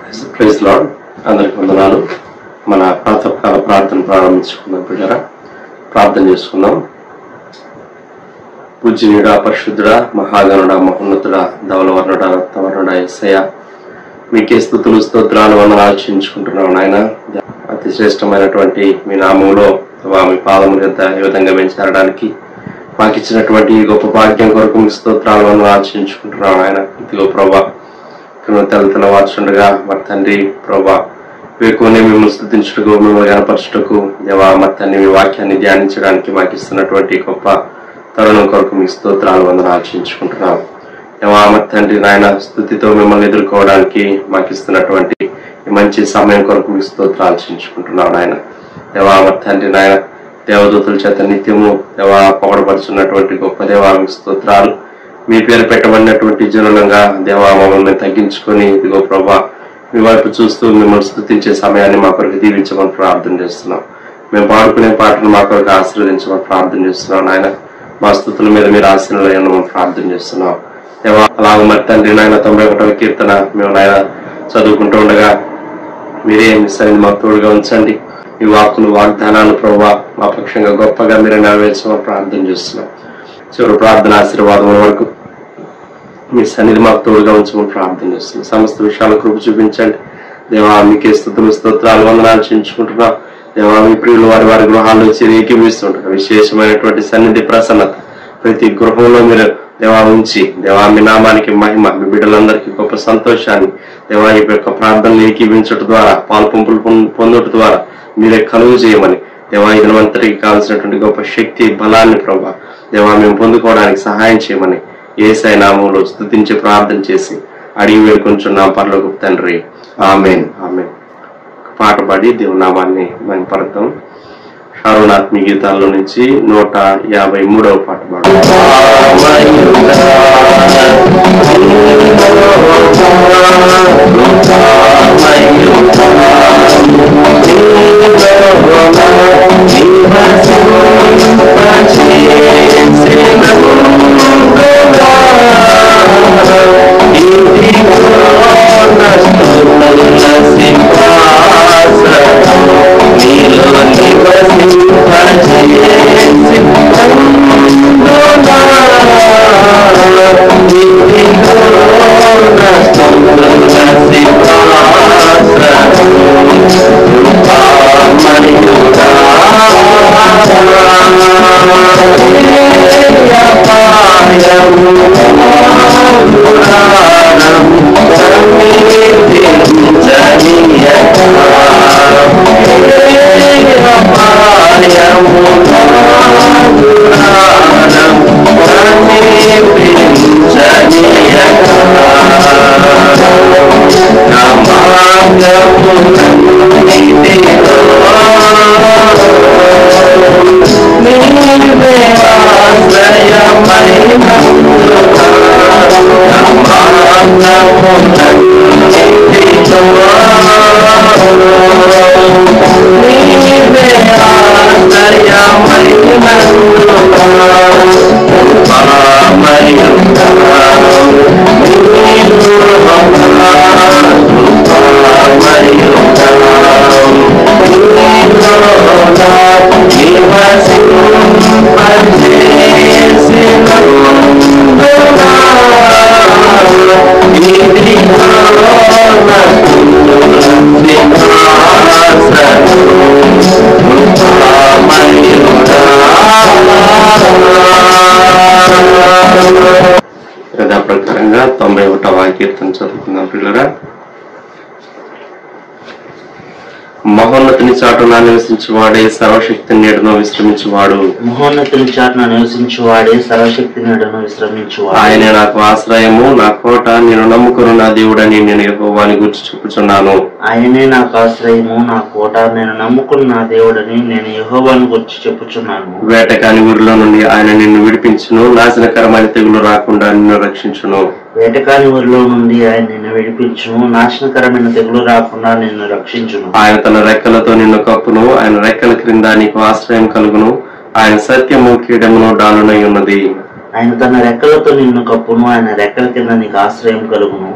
Praise lord. అందరికి వందనాలు. మన ప్రాతకాల ప్రార్థన ప్రారంభించుకుందాం. పిల్లరా, ప్రార్థన చేసుకుందాం. పూజనీయుడా, పరిశుద్ధుడా, మహాగణుడా, మహోన్నతుడా, ధవలవర్ణుడా, రత్నవర్ణుడా యేసయ్య, మీకే స్తుతులు స్తోత్రాలు వందనాలు చెల్లించుకుంటున్నాం. నాయన, అతి శ్రేష్టమైనటువంటి మీ నామంలో మీ పాదముల యొద్ద ఈ విధంగా మేము చేరడానికి మాకు ఇచ్చినటువంటి గొప్ప భాగ్యం కొరకు మీ స్తోత్రాలు వందనాలు చెల్లించుకుంటున్నాం. నాయన, ఇదిగో ప్రభా, తెల్లవార్చుండగా మరి తండ్రి ప్రభా వేకునే మిమ్మల్ని స్తుతించుటకు, మిమ్మల్ని కనపరచుటకు దేవా మరి తండ్రి మీ వాక్యాన్ని ధ్యానించడానికి మాకు ఇస్తున్నటువంటి గొప్ప తరుణం కొరకు మీ స్తోత్రాలు వందనాలు చెల్లించుకుంటున్నాం. దేవా మరి తండ్రి నాయన, స్తుతితో మిమ్మల్ని ఎదుర్కోవడానికి మాకు ఇస్తున్నటువంటి ఈ మంచి సమయం కొరకు మీ స్తోత్రాలు చెల్లించుకుంటున్నాం. నాయన దేవా మరి తండ్రి నాయన, దేవదూతుల చేత నిత్యము దేవా పొగడపరుచున్నటువంటి గొప్ప దేవా మీ స్తోత్రాలు. మీ పేరు పెట్టబడినటువంటి జనులంగా దేవా మమ్మల్ని తగ్గించుకొని ఇదిగో ప్రభా మీ వైపు చూస్తూ మిమ్మల్ని స్తుతించే సమయాన్ని మా కొరకు దీవించమని ప్రార్థన చేస్తున్నాం. మేము పాడుకునే పాటను మా కొరకు ఆశీర్వదించమని ప్రార్థన చేస్తున్నాం. నాయన, మా స్తుతుల మీద మీరు ఆశీర్వదించమని ప్రార్థన చేస్తున్నాం. దేవా అలాగ మరి తండ్రి నాయన 91వ కీర్తన మేము నాయన చదువుకుంటూ ఉండగా మీరే మిస్ అయింది మాకు తోడుగా ఉంచండి. ఈ వాక్కులు వాగ్దానాలు ప్రభా మా పక్షంగా గొప్పగా మీరు నెరవేర్చమని ప్రార్థన చేస్తున్నాం. చివరి ప్రార్థన ఆశీర్వాదం వరకు మీ సన్నిధి మాకు తోడుగా ఉంచమని ప్రార్థన చేస్తున్నాం. సమస్త విషయాలు కృప చూపించండి. దేవా మీకే స్తుతులు స్తోత్రాలు వందనాలు చెల్లించుకుంటున్నాం. దేవా మీ ప్రియులు వారి గృహాల్లో చేరి ఏకీభవిస్తుంటారు. విశేషమైనటువంటి సన్నిధి ప్రసన్నత ప్రతి గృహంలో మీరు దేవా ఉంచి దేవా మీ నామానికి మహిమ, మీ బిడ్డలందరికీ గొప్ప సంతోషాన్ని దేవా ఈ యొక్క ప్రార్థనలు ఏకీభించడం ద్వారా పాలు పంపులు పొందడం ద్వారా మీరే కలుగు చేయమని దేవా ఈ దినమంతటికి కావాల్సినటువంటి గొప్ప శక్తి బలాన్ని ప్రభా దేవా మేము పొందుకోవడానికి సహాయం చేయమని యేసయ్య నామములో స్తుతించి ప్రార్థన చేసి అడిగి వేడుకొంచున్నాం పరలోకపు తండ్రి. ఆమేన్, ఆమేన్. పాట పాడి దేవుని నామాన్ని మహిమపరుద్దాం. షారోనాత్మీ గీతాల్లో నుంచి 153వ పాట పాడు. యథాప్రకారంగా 91వ కీర్తన చదువుకుందాం. పిల్లరా, మహోన్నతుని చాటున నివసించువాడే సర్వశక్తి నీడను విశ్రమించువాడు. మహోన్నతుని చాటున నివసించువాడే సర్వశక్తి నీడను విశ్రమించువాడు. ఆయనే నాకు ఆశ్రయము, నా కోట, నేను నమ్ముకున్న నా దేవుడని నేను యెహోవాని గురించి చెప్పుచున్నాను. ఆయనే నాకు ఆశ్రయము, నా కోట, నేను నమ్ముకున్న నా దేవుడని నేను యెహోవాని గురించి చెప్పుచున్నాను. వేటకాని ఊరిలో నుండి ఆయన నిన్ను విడిపించును, నాశనకరమైన తెగులు రాకుండా నిన్ను రక్షించును. వేటకాని ఊరిలో నుండి ఆయన నిన్ను విడిపించును, నాశనకరమైన తెగులు రాకుండా నిన్ను రక్షించును. ఆయన తన రెక్కలతో నిన్ను కప్పును, ఆయన రెక్కల క్రింద నీకు ఆశ్రయం కలుగును. ఆయన సత్యము కీడమును డాలునై ఉన్నది. ఆయన తన రెక్కలతో నిన్ను కప్పును, ఆయన రెక్కల కింద నీకు ఆశ్రయం కలుగును.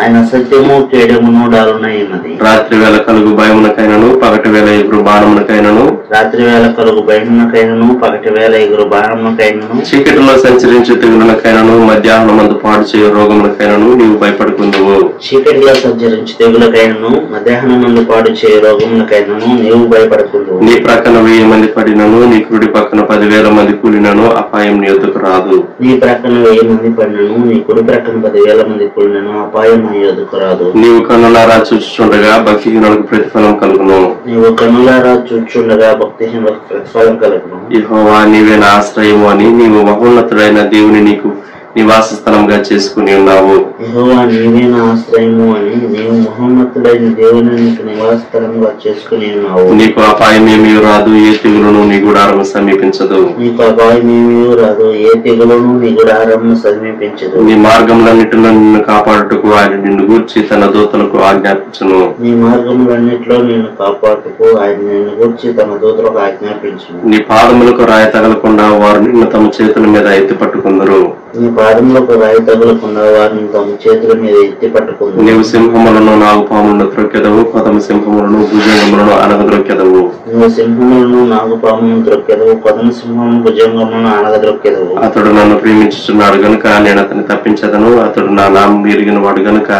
ఆయన సత్యము కేడమును డాలునైనది. రాత్రి వేళ కలుగు భయమునకైనను పగటి వేళ ఎగురు బాణమునకైనను రాత్రి వేళ కలుగు భయమునకైనను పగటి వేళ ఎగురు బాణమునకైనను చీకటిలో సంచరించే తెగులకైనను మధ్యాహ్నమందు పాడు చేయు రోగమునకైనను నీవు భయపడుకుందువు. చీకటిలో సంచరించి తెగులకైనను మధ్యాహ్నమందు పాడు చేయు రోగమునకైనను నీవు భయపడుకుందువు. నీ ప్రక్కన 1000 మంది పడినను నీ కుడి పక్కన 10,000 మంది కూలినను అపాయం నీ యొద్దకు రాదు. నీ ప్రక్కన 1000 మంది పడినను నీ కుడి ప్రక్కన 10,000 మంది కూలినను అపాయం నీ యొద్దకు రాదు. నీవు కన్నులారా చూచుచుండగా భక్తిహీనులకు ప్రతిఫలం కలుగును. నీవు కన్నులారా చూచుండగా భక్తిహీనులకు ప్రతిఫలం కలుగును. యెహోవా నీవే నా ఆశ్రయము అని నీవు మహోన్నతుడైన దేవుని నీకు నివాస స్థలంగా చేసుకుని ఉన్నావు. యెహోవా నీవే నా ఆశ్రయము అని నీవు మహోన్నతుడైన దేవుని నీకు నివాస స్థలంగా చేసుకుని ఉన్నావు. నీకు అపాయం ఏమీ రాదు, ఏ తెగులును నీ గుడారము సమీపించదు. నీకు అపాయం ఏమీ రాదు, ఏ తెగులును నీ గుడారము సమీపించదు. నీ మార్గములన్నిటిలో నిన్ను కాపాడుటకు ఆయన నిన్ను గూర్చి తన దూతలకు ఆజ్ఞాపించును. నీ మార్గములన్నిటిలో నిన్ను కాపాడుటకు ఆయన నిన్ను గూర్చి తన దూతలకు ఆజ్ఞాపించును. నీ పాదములకు రాయి తగలకుండా వారు నిన్ను తమ చేతుల మీద ఎత్తి పట్టుకుందరు. నీ పాదములకు రాయి తగలకుండా వారిని తమ చేతుల మీద ఎత్తి పట్టుకుందరు. నీవు సింహములను నాగుపాములను త్రొక్కెదవు, కొదమ సింహములను భుజంగములను అనగద్రొక్కెదవు. నువ్వు సింహములను నాగుపాములను త్రొక్కెదవు, కొదమ సింహములను భుజంగములను అనగద్రొక్కెదవు. అతడు నన్ను ప్రేమించుచున్నాడు గనుక నేను అతన్ని తప్పించదను, అతడు నా నామం ఎరిగిన వాడు గనుక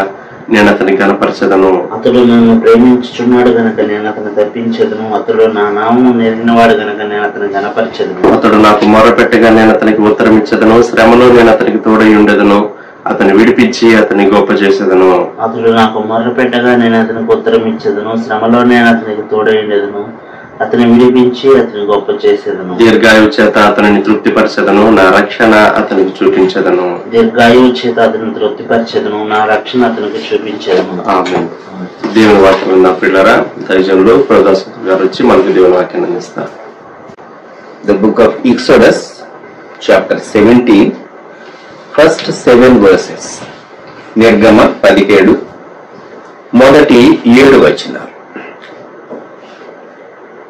నేను అతని గణపరచదను. అతడు నన్ను ప్రేమించుచున్నాడు గనక నేను అతను తప్పించదను, అతడు నా నామము నెరిగినవాడు గనక నేను అతని గణపరచదను. అతడు నాకు మొరపెట్టగా నేను అతనికి ఉత్తరం ఇచ్చదను, శ్రమలో నేను అతనికి తోడై ఉండేదను, అతను విడిపించి అతని గొప్ప చేసేదను. అతడు నాకు మొర్రపెట్టగా నేను అతనికి ఉత్తరం ఇచ్చేదను, శ్రమలో నేను అతనికి తోడై ఉండేదను, అతని విడిపించి అతని గొప్ప చేసేదను. దీర్ఘాయువు చేత అతనిని తృప్తిపరచదను, నా రక్షణ అతనికి చూపించదను. దీర్ఘాయువు చేత అతని తృప్తిపరచెదను, నా రక్షణ అతనికి చూపించేదను. ఆమేన్. దేవుని వాక్యం విన్న పిల్లరా, దైవజనులు ప్రదాసత్ గారు వచ్చి మనకు దేవుని వాక్యాన్ని అందిస్తారు. The book of Exodus, chapter 17, first 7 verses. నిర్గమ 17 మొదటి 7 వచనాలు.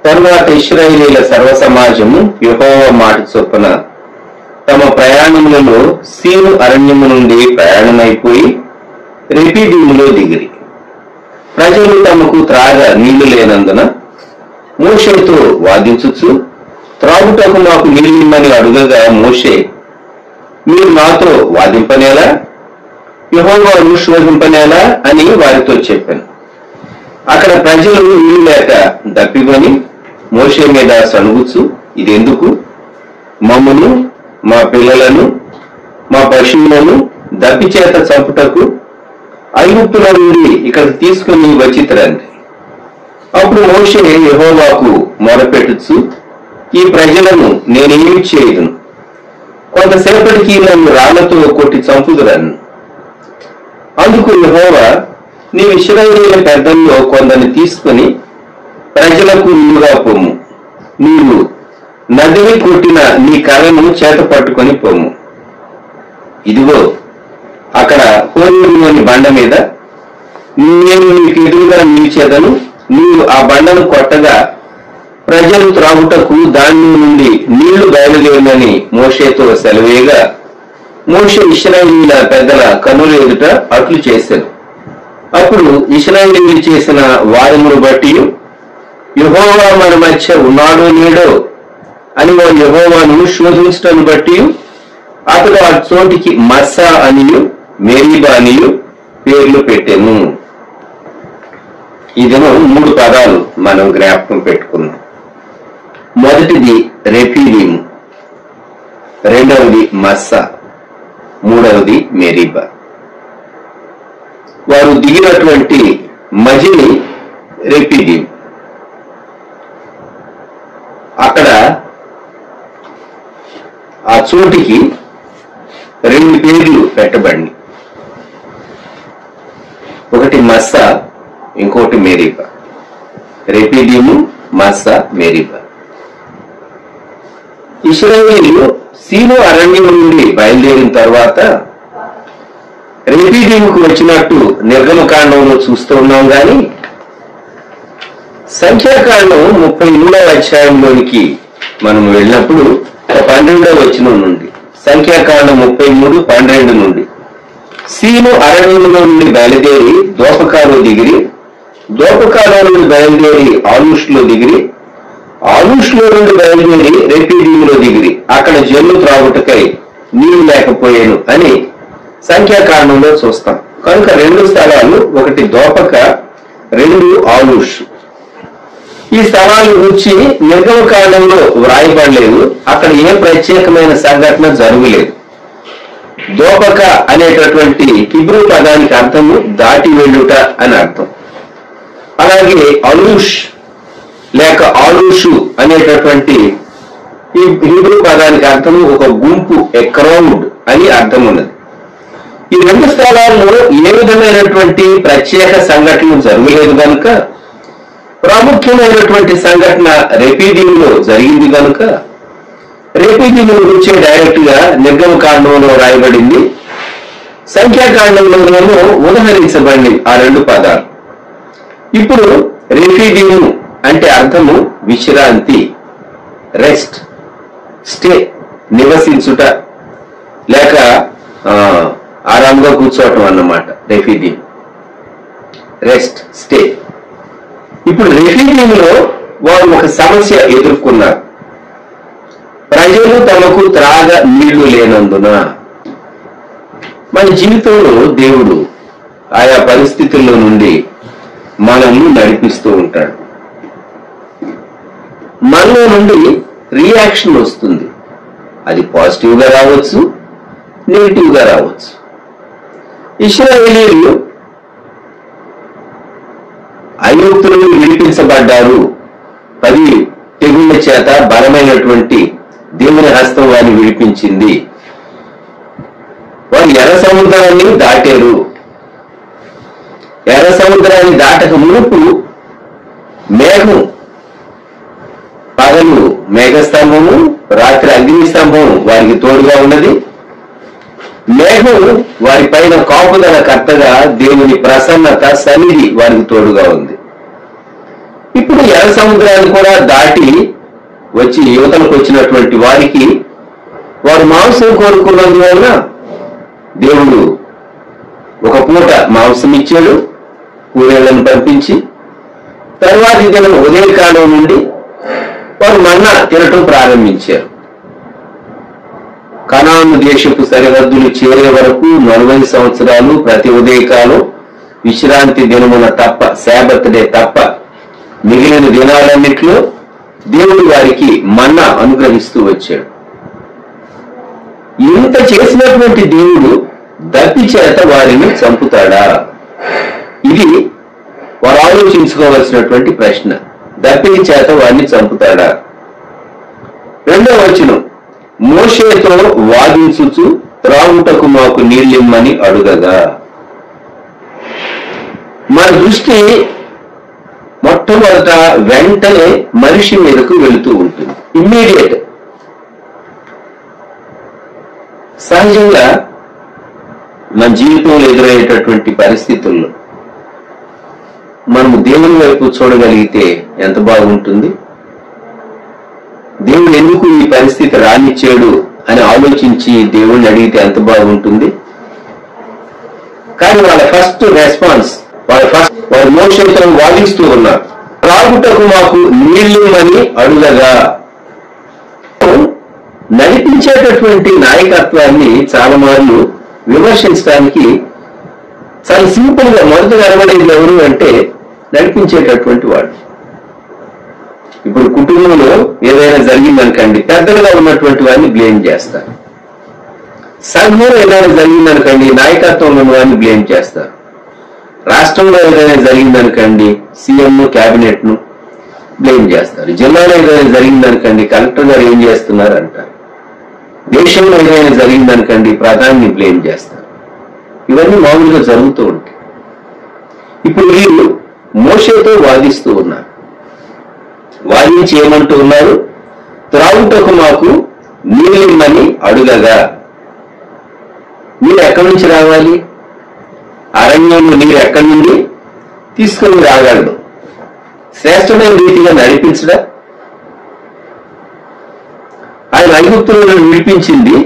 తరువాత ఇశ్రాయేలీల సర్వ సమాజము యెహోవా మాట చొప్పున తమ ప్రయాణములలో సీను అరణ్యము నుండి ప్రయాణమైపోయి రెఫీదీములో దిగిరి. ప్రజలు తమకు త్రాగ నీళ్లు లేనందున మోషేతో వాదించుచు త్రాగుటకు మాకు నీళ్ళిమ్మని అడుగగా మోషే, మీరు నాతో వాదింపనేలా, యెహోవాను శోధింపనేలా అని వారితో చెప్పాను. అక్కడ ప్రజలు నీళ్లు లేక దప్పికొని మోషే మీద సణుగుచు, ఇదెందుకు? మమ్మను, మా పిల్లలను, మా పశువులను దప్పి చేత చంపుటకు ఐగుప్తులో నుండి ఇక్కడికి తీసుకుని వచ్చిరండి. అప్పుడు మోషే యెహోవాకు మొరపెట్టుచు, ఈ ప్రజలను నేనేమి చేయదును, కొంతసేపటికి నన్ను రాళ్లతో కొట్టి చంపుదురను. అందుకు యెహోవా, నీవు ఇశ్రాయేలీయుల పెద్దల్లో కొందరిని తీసుకుని ప్రజలకు నీవుగా పొమ్ము. నీవు నదిని కొట్టిన నీ కర్రను చేత పట్టుకొని పొమ్ము. ఇదిగో అక్కడ హోరేబులోని బండ మీద నేను నీకు ఎదురుగా నిలిచేదను. నీవు ఆ బండను కొట్టగా ప్రజలు త్రాగుటకు దాని నుండి నీళ్లు బయలుదేరినని మోషేతో సెలవేయగా, మోషే ఇశ్రాయేలీయుల పెద్దల కన్నుల ఎదుట అట్లు చేశాను. అప్పుడు ఇశ్రాయేలీయులు చేసిన వాదమును బట్టి యెహోవా మన మధ్య ఉన్నాడో లేడో అని వారు యెహోవాను శోధించటాన్ని బట్టి అతడు ఆ చోటికి మస్సా అనియు మేరీబా అనియు పేర్లు పెట్టెను. ఇదేమో 3 పదాలు మనం జ్ఞాపకం పెట్టుకున్నాం. మొదటిది రెఫీదీము, రెండవది మస్సా, మూడవది మేరీబా. వారు దిగినటువంటి మజిలి రెఫీదీము. అక్కడ ఆ చోటికి 2 పేర్లు పెట్టబడి, ఒకటి మస్సా, ఇంకోటి మేరీబా. రెఫీదీము, మస్సా, మేరీబా. ఇశ్రాయేలీయులు సీను అరణ్యం నుండి బయలుదేరిన తర్వాత రెఫీదీముకు వచ్చినట్టు నిర్గమకాండంలో చూస్తూ ఉన్నాం. గాని సంఖ్యాకాండం 38వ అధ్యాయంలోనికి మనం వెళ్ళినప్పుడు 12వ వచనం నుండి, సంఖ్యాకాండం 33:12 నుండి సీను అరణ్యంలో నుండి బయలుదేరి దోపకాలో దిగిరి, దోపకాలో నుండి బయలుదేరి ఆలుష్లో దిగిరి, ఆలుష్లో నుండి బయలుదేరి రెఫీదీములో దిగిరి, అక్కడ జల్లు త్రాగుటకై నీరు లేకపోయాను అని సంఖ్యాకాండంలో చూస్తాం. కనుక 2 స్థలాలు, ఒకటి దోపక, 2 ఆలుష్. ఈ స్థలాల గురించి నిర్గమకాండంలో వ్రాయబడలేదు. అక్కడ ఏ ప్రత్యేకమైన సంఘటన జరగలేదు. దోపక అనేటటువంటి హిబ్రూ పదానికి అర్థము దాటి వెళ్ళుట అని అర్థం. అలాగే అలుష్ లేక ఆలుషు అనేటటువంటి ఈ హిబ్రూ పదానికి అర్థము ఒక గుంపు, ఎ క్రౌడ్ అని అర్థం ఉన్నది. ఈ 2 స్థలాల్లో ఏ విధమైనటువంటి ప్రత్యేక సంఘటనలు జరగలేదు కనుక, ప్రాముఖ్యమైనటువంటి సంఘటన రెఫీదీములో జరిగింది కనుక రెఫీదీము గురించి డైరెక్ట్ గా నిర్గమకాండంలో రాయబడింది, సంఖ్యాకాండంలోనేమో ఉదహరించబడింది ఆ 2 పదాలు. ఇప్పుడు రెఫీదీము అంటే అర్థము విశ్రాంతి, రెస్ట్, స్టే, నివసించుట లేక ఆరాంగా కూర్చోవటం అన్నమాట రెఫీదీము, రెస్ట్, స్టే. ఇప్పుడు రెఫీదీములో వారు ఒక సమస్య ఎదుర్కొన్నారు. ప్రజలు తమకు త్రాగ నీళ్లు లేనందున. మన జీవితంలో దేవుడు ఆయా పరిస్థితుల్లో నుండి మనల్ని నడిపిస్తూ ఉంటాడు. మనలో నుండి రియాక్షన్ వస్తుంది. అది పాజిటివ్ గా రావచ్చు, నెగిటివ్ గా రావచ్చు. ఇశ్రాయేలీయులు ఐగుప్తు నుండి విడిపించబడ్డారు. 10 తెగుళ్ల చేత బలమైనటువంటి దేవుని హస్తం వారిని విడిపించింది. వారు ఎర్ర సముద్రాన్ని దాటారు. ఎర్ర సముద్రాన్ని దాటక మునుపు మేఘం, పగలు మేఘస్తంభము, రాత్రి అగ్నిస్తంభం వారికి తోడుగా ఉన్నది. మేఘం వారి పైన కాపుదల కర్తగా, దేవుని ప్రసన్నత, సన్నిధి వారికి తోడుగా ఉంది. ఇప్పుడు ఎర్ర సముద్రాన్ని కూడా దాటి వచ్చి యువతలకు వచ్చినటువంటి వారికి వారు మాంసం కోరుకున్నందువల్ల దేవుడు ఒక పూట మాంసం ఇచ్చాడు, కూరేళ్లను పంపించి. తర్వాతి దినం ఉదయకాలం నుండి వారు మన్నా తినటం ప్రారంభించారు. కనాను దేశపు సరిహద్దులు చేరే వరకు 40 సంవత్సరాలు ప్రతి ఉదయకాలం విశ్రాంతి దినమున తప్ప, శాబత్ డే తప్ప మిగిలిన దినాలన్నిట్లో దేవుడు వారికి మన్నా అనుగ్రహిస్తూ వచ్చాడు. ఇంత చేసినటువంటి దేవుడు దప్పి చేత వారిని చంపుతాడా? ఇది వారు ఆలోచించుకోవాల్సినటువంటి ప్రశ్న. దప్పిని చేత వారిని చంపుతాడా? 2వ వచనం, మోషేతో వాదించుచు త్రాగుటకు మాకు నీళ్ళిమ్మని అడుగగా. మన దృష్టి మొట్టమొదట వెంటనే మనిషి మీదకు వెళుతూ ఉంటుంది. ఇమ్మీడియట్. సహజంగా మన జీవితంలో ఎదురయ్యేటటువంటి పరిస్థితుల్లో మనము దేవుని వైపు చూడగలిగితే ఎంత బాగుంటుంది. దేవుడు ఎందుకు ఈ పరిస్థితి రానిచ్చాడు అని ఆలోచించి దేవుణ్ణి అడిగితే ఎంత బాగుంటుంది. కానీ వాళ్ళ ఫస్ట్ రెస్పాన్స్, వారు మోషేతో వాదిస్తూ ఉన్నారు. త్రాగుటకు మాకు నీళ్లు అని అడుగగా. నడిపించేటటువంటి నాయకత్వాన్ని చాలా మార్లు విమర్శించడానికి చాలా సింపుల్ గా మొదట కనబడేది ఎవరు అంటే నడిపించేటటువంటి వాడు. ఇప్పుడు కుటుంబంలో ఏదైనా జరిగిందనుకోండి, పెద్దలుగా ఉన్నటువంటి వాడిని బ్లేమ్ చేస్తారు. సంఘంలో ఏదైనా జరిగిందనుకోండి, నాయకత్వంలో ఉన్న వాడిని బ్లేమ్ చేస్తారు. రాష్ట్రంలో ఏదైనా జరిగిందనుకోండి, సీఎం క్యాబినెట్ ను బ్లేమ్ చేస్తారు. జిల్లాలో ఏదైనా జరిగిందనుకోండి, కలెక్టర్ గారు ఏం చేస్తున్నారు అంటారు. దేశంలో ఏదైనా జరిగిందనుకోండి, ప్రధాని బ్లేమ్ చేస్తారు. ఇవన్నీ మామూలుగా జరుగుతూ ఉంటాయి. ఇప్పుడు వీళ్ళు మోషేతో వాదిస్తూ ఉన్నారు. వాదించి ఏమంటూ ఉన్నారు? త్రాగుటకు మాకు నీళ్ళిమ్మని అడుగగా. నీరు ఎక్కడి నుంచి రావాలి? అరణ్యంలో నీరు ఎక్కడి నుండి తీసుకుని రాగలడు? శ్రేష్టమైన రీతిగా నడిపించడా? ఆయన ఐగుప్తులను విడిపించింది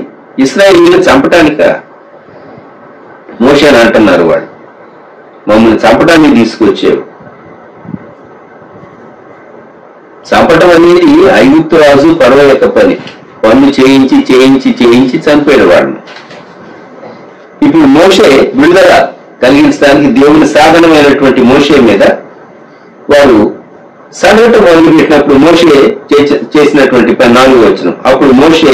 ఇశ్రాయేలీయులను చంపటానిక? మోషే అని అంటున్నారు వాళ్ళు, మమ్మల్ని చంపడానికి తీసుకొచ్చావు. చంపటం అనేది ఐగుప్తు రాజు ఫరో యొక్క పని. పనులు చేయించి చేయించి చేయించి చంపాడు వాళ్ళని. ఇప్పుడు మోషే విడుదల కలిగించడానికి దేవుని సాధనమైనటువంటి మోషే మీద వారు సగటు మొదలుపెట్టినప్పుడు మోషే చేసినటువంటి 4వ వచనం, అప్పుడు మోషే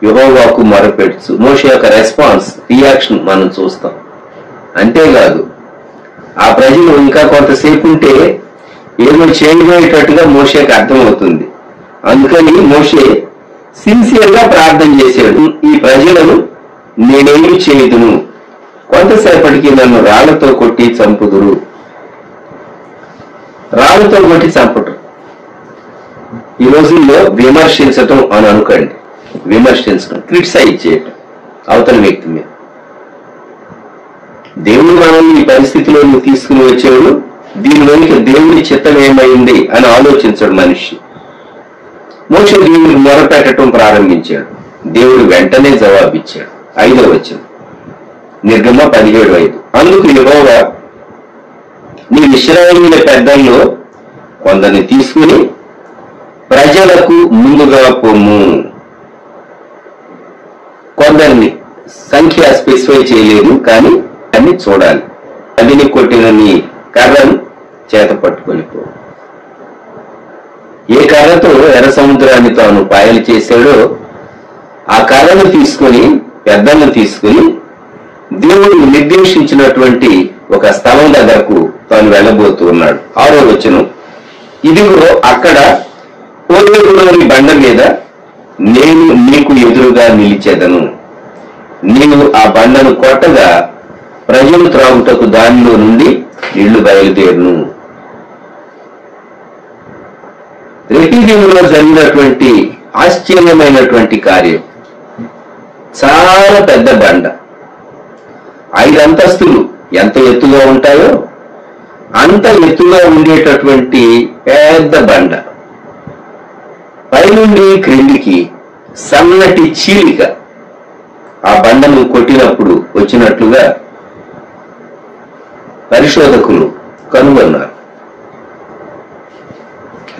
యెహోవాకు మొరపెట్టు. మోషే యొక్క రెస్పాన్స్, రియాక్షన్ మనం చూస్తాం. అంతేకాదు ఆ ప్రజలు ఇంకా కొంతసేపు ఉంటే ఏమో చేయబోయేటట్టుగా మోషేకి అర్థమవుతుంది. అందుకని మోషే సిన్సియర్ గా ప్రార్థన చేశాడు, ఈ ప్రజలను నేనేమి చేయదును, కొంతసేపటికి నన్ను రాళ్లతో కొట్టి చంపుదురు. రాళ్లతో కొట్టి చంపటం ఈ రోజుల్లో విమర్శించటం అని అనుకోండి. విమర్శించడం, క్రిటిసైజ్ చేయటం అవతల వ్యక్తి మీద. దేవుడు మనల్ని ఈ పరిస్థితిలోకి తీసుకుని వచ్చాడు, దీనిలోనికి దేవుడి చిత్తం ఏమైంది అని ఆలోచించడు మనిషి. మోషే దేవుడికి మొరపెట్టడం ప్రారంభించాడు. దేవుడు వెంటనే జవాబిచ్చాడు. 5వ వచనం, నిర్గమ 17:5, అందుకు యెహోవా నీ ఇశ్రాయేలీయుల పెద్దల్లో కొందరిని తీసుకుని ప్రజలకు ముందుగా పొమ్ము. కొందరిని సంఖ్య స్పెసిఫై చేయలేదు, కానీ అన్ని చూడాలి. అదిని కొట్టిన నీ కర్రను చేత పట్టుకొని పో. ఏ కర్రతో ఎర్ర సముద్రాన్ని తాను పాయలు చేశాడో ఆ కర్రను తీసుకొని, పెద్దలను తీసుకుని దేవుడు నిర్దేశించినటువంటి ఒక స్థలం దగ్గరకు తాను వెళ్ళబోతూ ఉన్నాడు. 6వ వచనం, ఇదిగో అక్కడ పోలేరులోని బండ మీద నేను నీకు ఎదురుగా నిలిచెదను. నేను ఆ బండను కొట్టగా ప్రజలు త్రాగుటకు దానిలో నుండి నీళ్లు బయలుదేరును. రెఫీదీములో జరిగినటువంటి ఆశ్చర్యమైనటువంటి కార్యం, చాలా పెద్ద బండ, 5 అంతస్తులు ఎంత ఎత్తుగా ఉంటాయో అంత ఎత్తుగా ఉండేటటువంటి పెద్ద బండ, పైనుండి క్రిందికి సన్నటి చీలిక ఆ బండను కొట్టినప్పుడు వచ్చినట్లుగా పరిశోధకులు కనుగొన్నారు.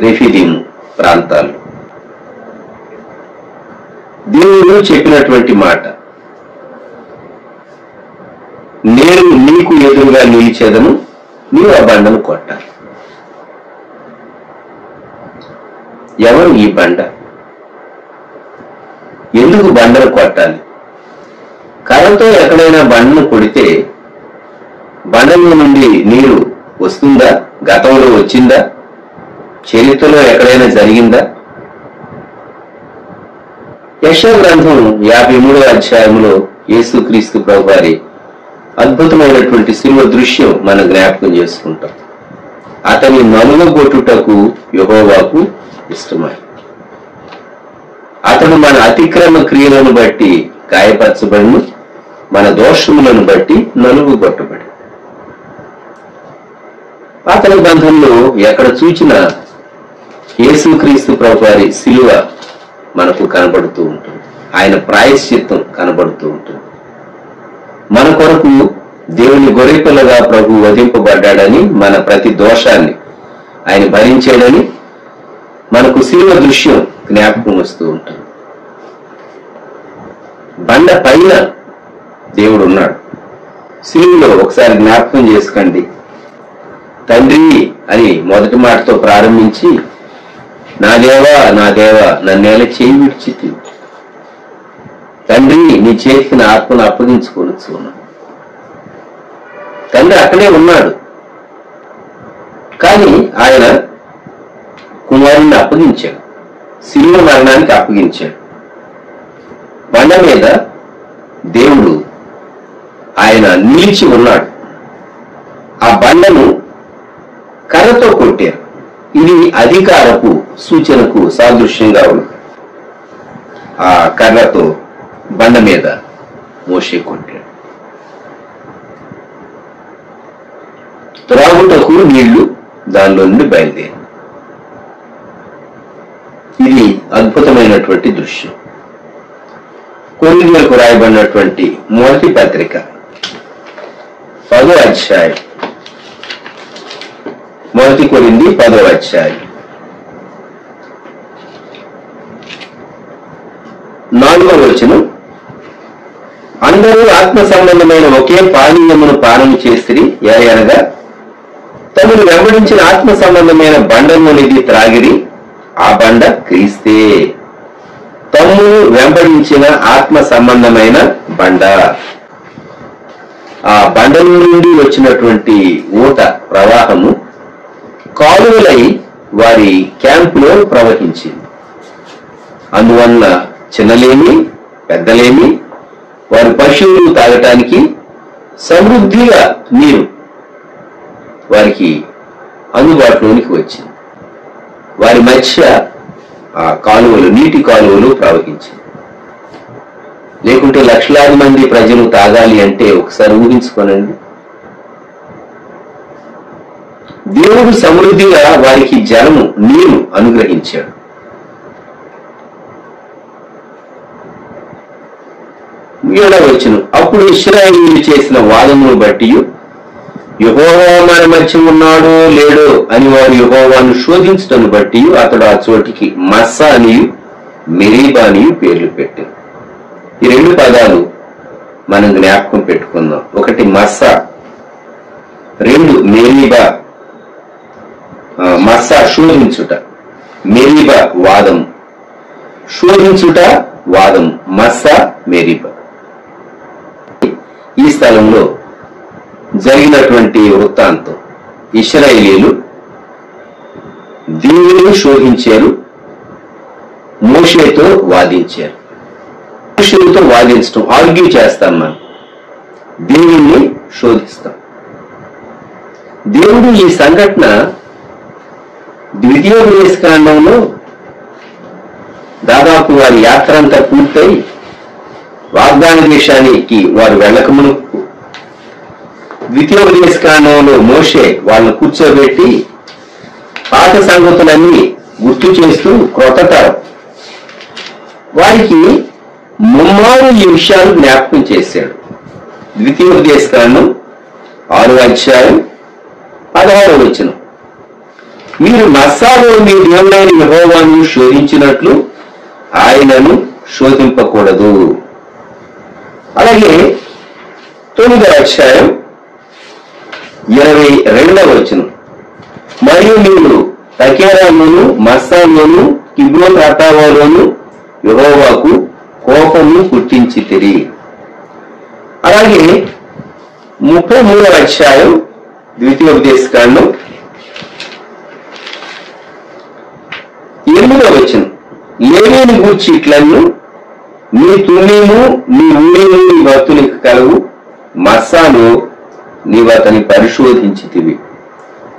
రెఫీదీము ప్రాంతాలు దేవుడు చెప్పినటువంటి మాట, నేను నీకు ఎదురుగా నిలిచేదను, నీవు ఆ బండను కొట్టాలి. ఎవరు ఈ బండ? ఎందుకు బండను కొట్టాలి? కర్రతో ఎక్కడైనా బండను కొడితే బండలో నుండి నీరు వస్తుందా? గతంలో వచ్చిందా? చరిత్రలో ఎక్కడైనా జరిగిందా? యెషయా గ్రంథం 53వ అధ్యాయంలో యేసుక్రీస్తు ప్రభువారి అద్భుతమైనటువంటి శిలువ దృశ్యం మనం జ్ఞాపకం చేసుకుంటాం. అతని నలుగగొట్టుటకు యెహోవాకు ఇష్టమై, అతడు మన అతిక్రమ క్రియలను బట్టి గాయపరచబడిను, మన దోషములను బట్టి నలుగుగొట్టబడి. పాత నిబంధనలో ఎక్కడ చూచినా యేసుక్రీస్తు ప్రభువారి శిలువ మనకు కనబడుతూ ఉంటుంది. ఆయన ప్రాయశ్చిత్తం కనబడుతూ ఉంటుంది. మన కొరకు దేవుని గొర్రెపిల్లగా ప్రభు వధింపబడ్డాడని, మన ప్రతి దోషాన్ని ఆయన భరించాడని మనకు శిలువ దృశ్యం జ్ఞాపకం వస్తూ ఉంటుంది. బండ పైన దేవుడు ఉన్నాడు. శిలువలో ఒకసారి జ్ఞాపకం చేసుకోండి. తండ్రి అని మొదటి మాటతో ప్రారంభించి, నా దేవా నా దేవా నన్నేలా చేయి విడిచితి, తండ్రి నీ చేతికి నా ఆత్మను అప్పగించుకోవచ్చు. తండ్రి అక్కడే ఉన్నాడు, కానీ ఆయన కుమారుణ్ణి అప్పగించాడు, శిలువ మరణానికి అప్పగించాడు. బండ మీద దేవుడు ఆయన నిలిచి ఉన్నాడు. ఆ బండను కర్రతో కొట్టారు. ఇది అధికారపు సూచనకు సాదృశ్యంగా ఉంది. ఆ కర్రతో బండ మీద మోషే కొట్టాడు. త్రాగుటకు నీళ్లు దానిలో నుండి బయలుదేరి. ఇది అద్భుతమైనటువంటి దృశ్యం. కొరింథీయులకు రాయబడినటువంటి మొదటి పత్రిక 10వ అధ్యాయం, 1 కొరింథీ 10వ అధ్యాయం 4వ వచనం. అందరూ ఆత్మ సంబంధమైన ఒకే పానీయమును పానం చేసిరి, అనగా తమను వెంబడించిన ఆత్మ సంబంధమైన బండమునిది త్రాగిరి, ఆ బండ క్రీస్తే. తమ్మును వెంబడించిన ఆత్మ సంబంధమైన బండ, ఆ బండల నుండి వచ్చినటువంటి ఊట ప్రవాహము కాలువలై వారి క్యాంపులో ప్రవహించింది. అందువల్ల చిన్నలేమి పెద్దలేమి వారి పశువులు తాగటానికి సమృద్ధిగా నీరు వారికి అందుబాటులోనికి వచ్చింది. వారి మధ్య ఆ కాలువలు, నీటి కాలువలు ప్రవహించింది. లేకుంటే లక్షలాది మంది ప్రజలు తాగాలి అంటే ఒకసారి ఊహించుకోనండి. దేవుడు సమృద్ధిగా వారికి జలము, నీరు అనుగ్రహించాడు. వచ్చిన అప్పుడు ఇశ్రాయేలీయులు చేసిన వాదమును బట్టి యెహోవా మన మధ్య ఉన్నాడో లేడో అని వారు యెహోవాను శోధించటను బట్టి అతడు ఆ చోటికి మస్సా అనియు మెరీబా అనియు పేర్లు పెట్టారు. ఈ 2 పదాలు మనం జ్ఞాపకం పెట్టుకుందాం. ఒకటి మస్సా, 2 మెరీబా. మస్సా శోధించుట, మెరీబా వాదం. శోధించుట వాదం, మస్సా మెరీబా. ఈ స్థలంలో జరిగినటువంటి వృత్తాంతం, ఇశ్రాయేలీయులు దేవుని శోధించారు, మోషేతో వాదించారు. మోషేతో వాదించడం, ఆర్గ్యూ చేస్తాం, మనం దేవుణ్ణి శోధిస్తాం. దేవుడు ఈ సంఘటన ద్వితీయోపదేశకాండంలో దాదాపు వారి యాత్ర అంతా పూర్తయి వాగ్దాన దేశానికి వారు వెళ్ళకమునుపు ద్వితీయోపదేశకాండంలో మోషే వాళ్ళను కూర్చోబెట్టి పాత సంగతులన్నీ గుర్తు చేస్తూ క్రొత్త తరం వారికి ముమ్మారు ఈ విషయాలు జ్ఞాపకం చేశాడు. ద్వితీయోపదేశకాండం 6వ అధ్యాయం 16వ వచనం. మీరు మస్సాలో మీ దేవుడైన యెహోవాను శోధించినట్లు ఆయనను శోధింపకూడదు. అలాగే 9వ అధ్యాయం 22వ వచనం. మరియు మీరు తకేరాలోను మస్సాలోను కిబ్రోత్ హతావాలోను యెహోవాకు కోపము పుట్టించితిరి. అలాగే 33వ అధ్యాయం ద్వితీయోపదేశకాండం 8వ వచనం. లేవీని గూర్చి ఇట్లను, నీ తుమ్మీము నీ ఊరిము నీ భక్తునికి కలవు, మస్సాను నీవు అతని పరిశోధించితివి,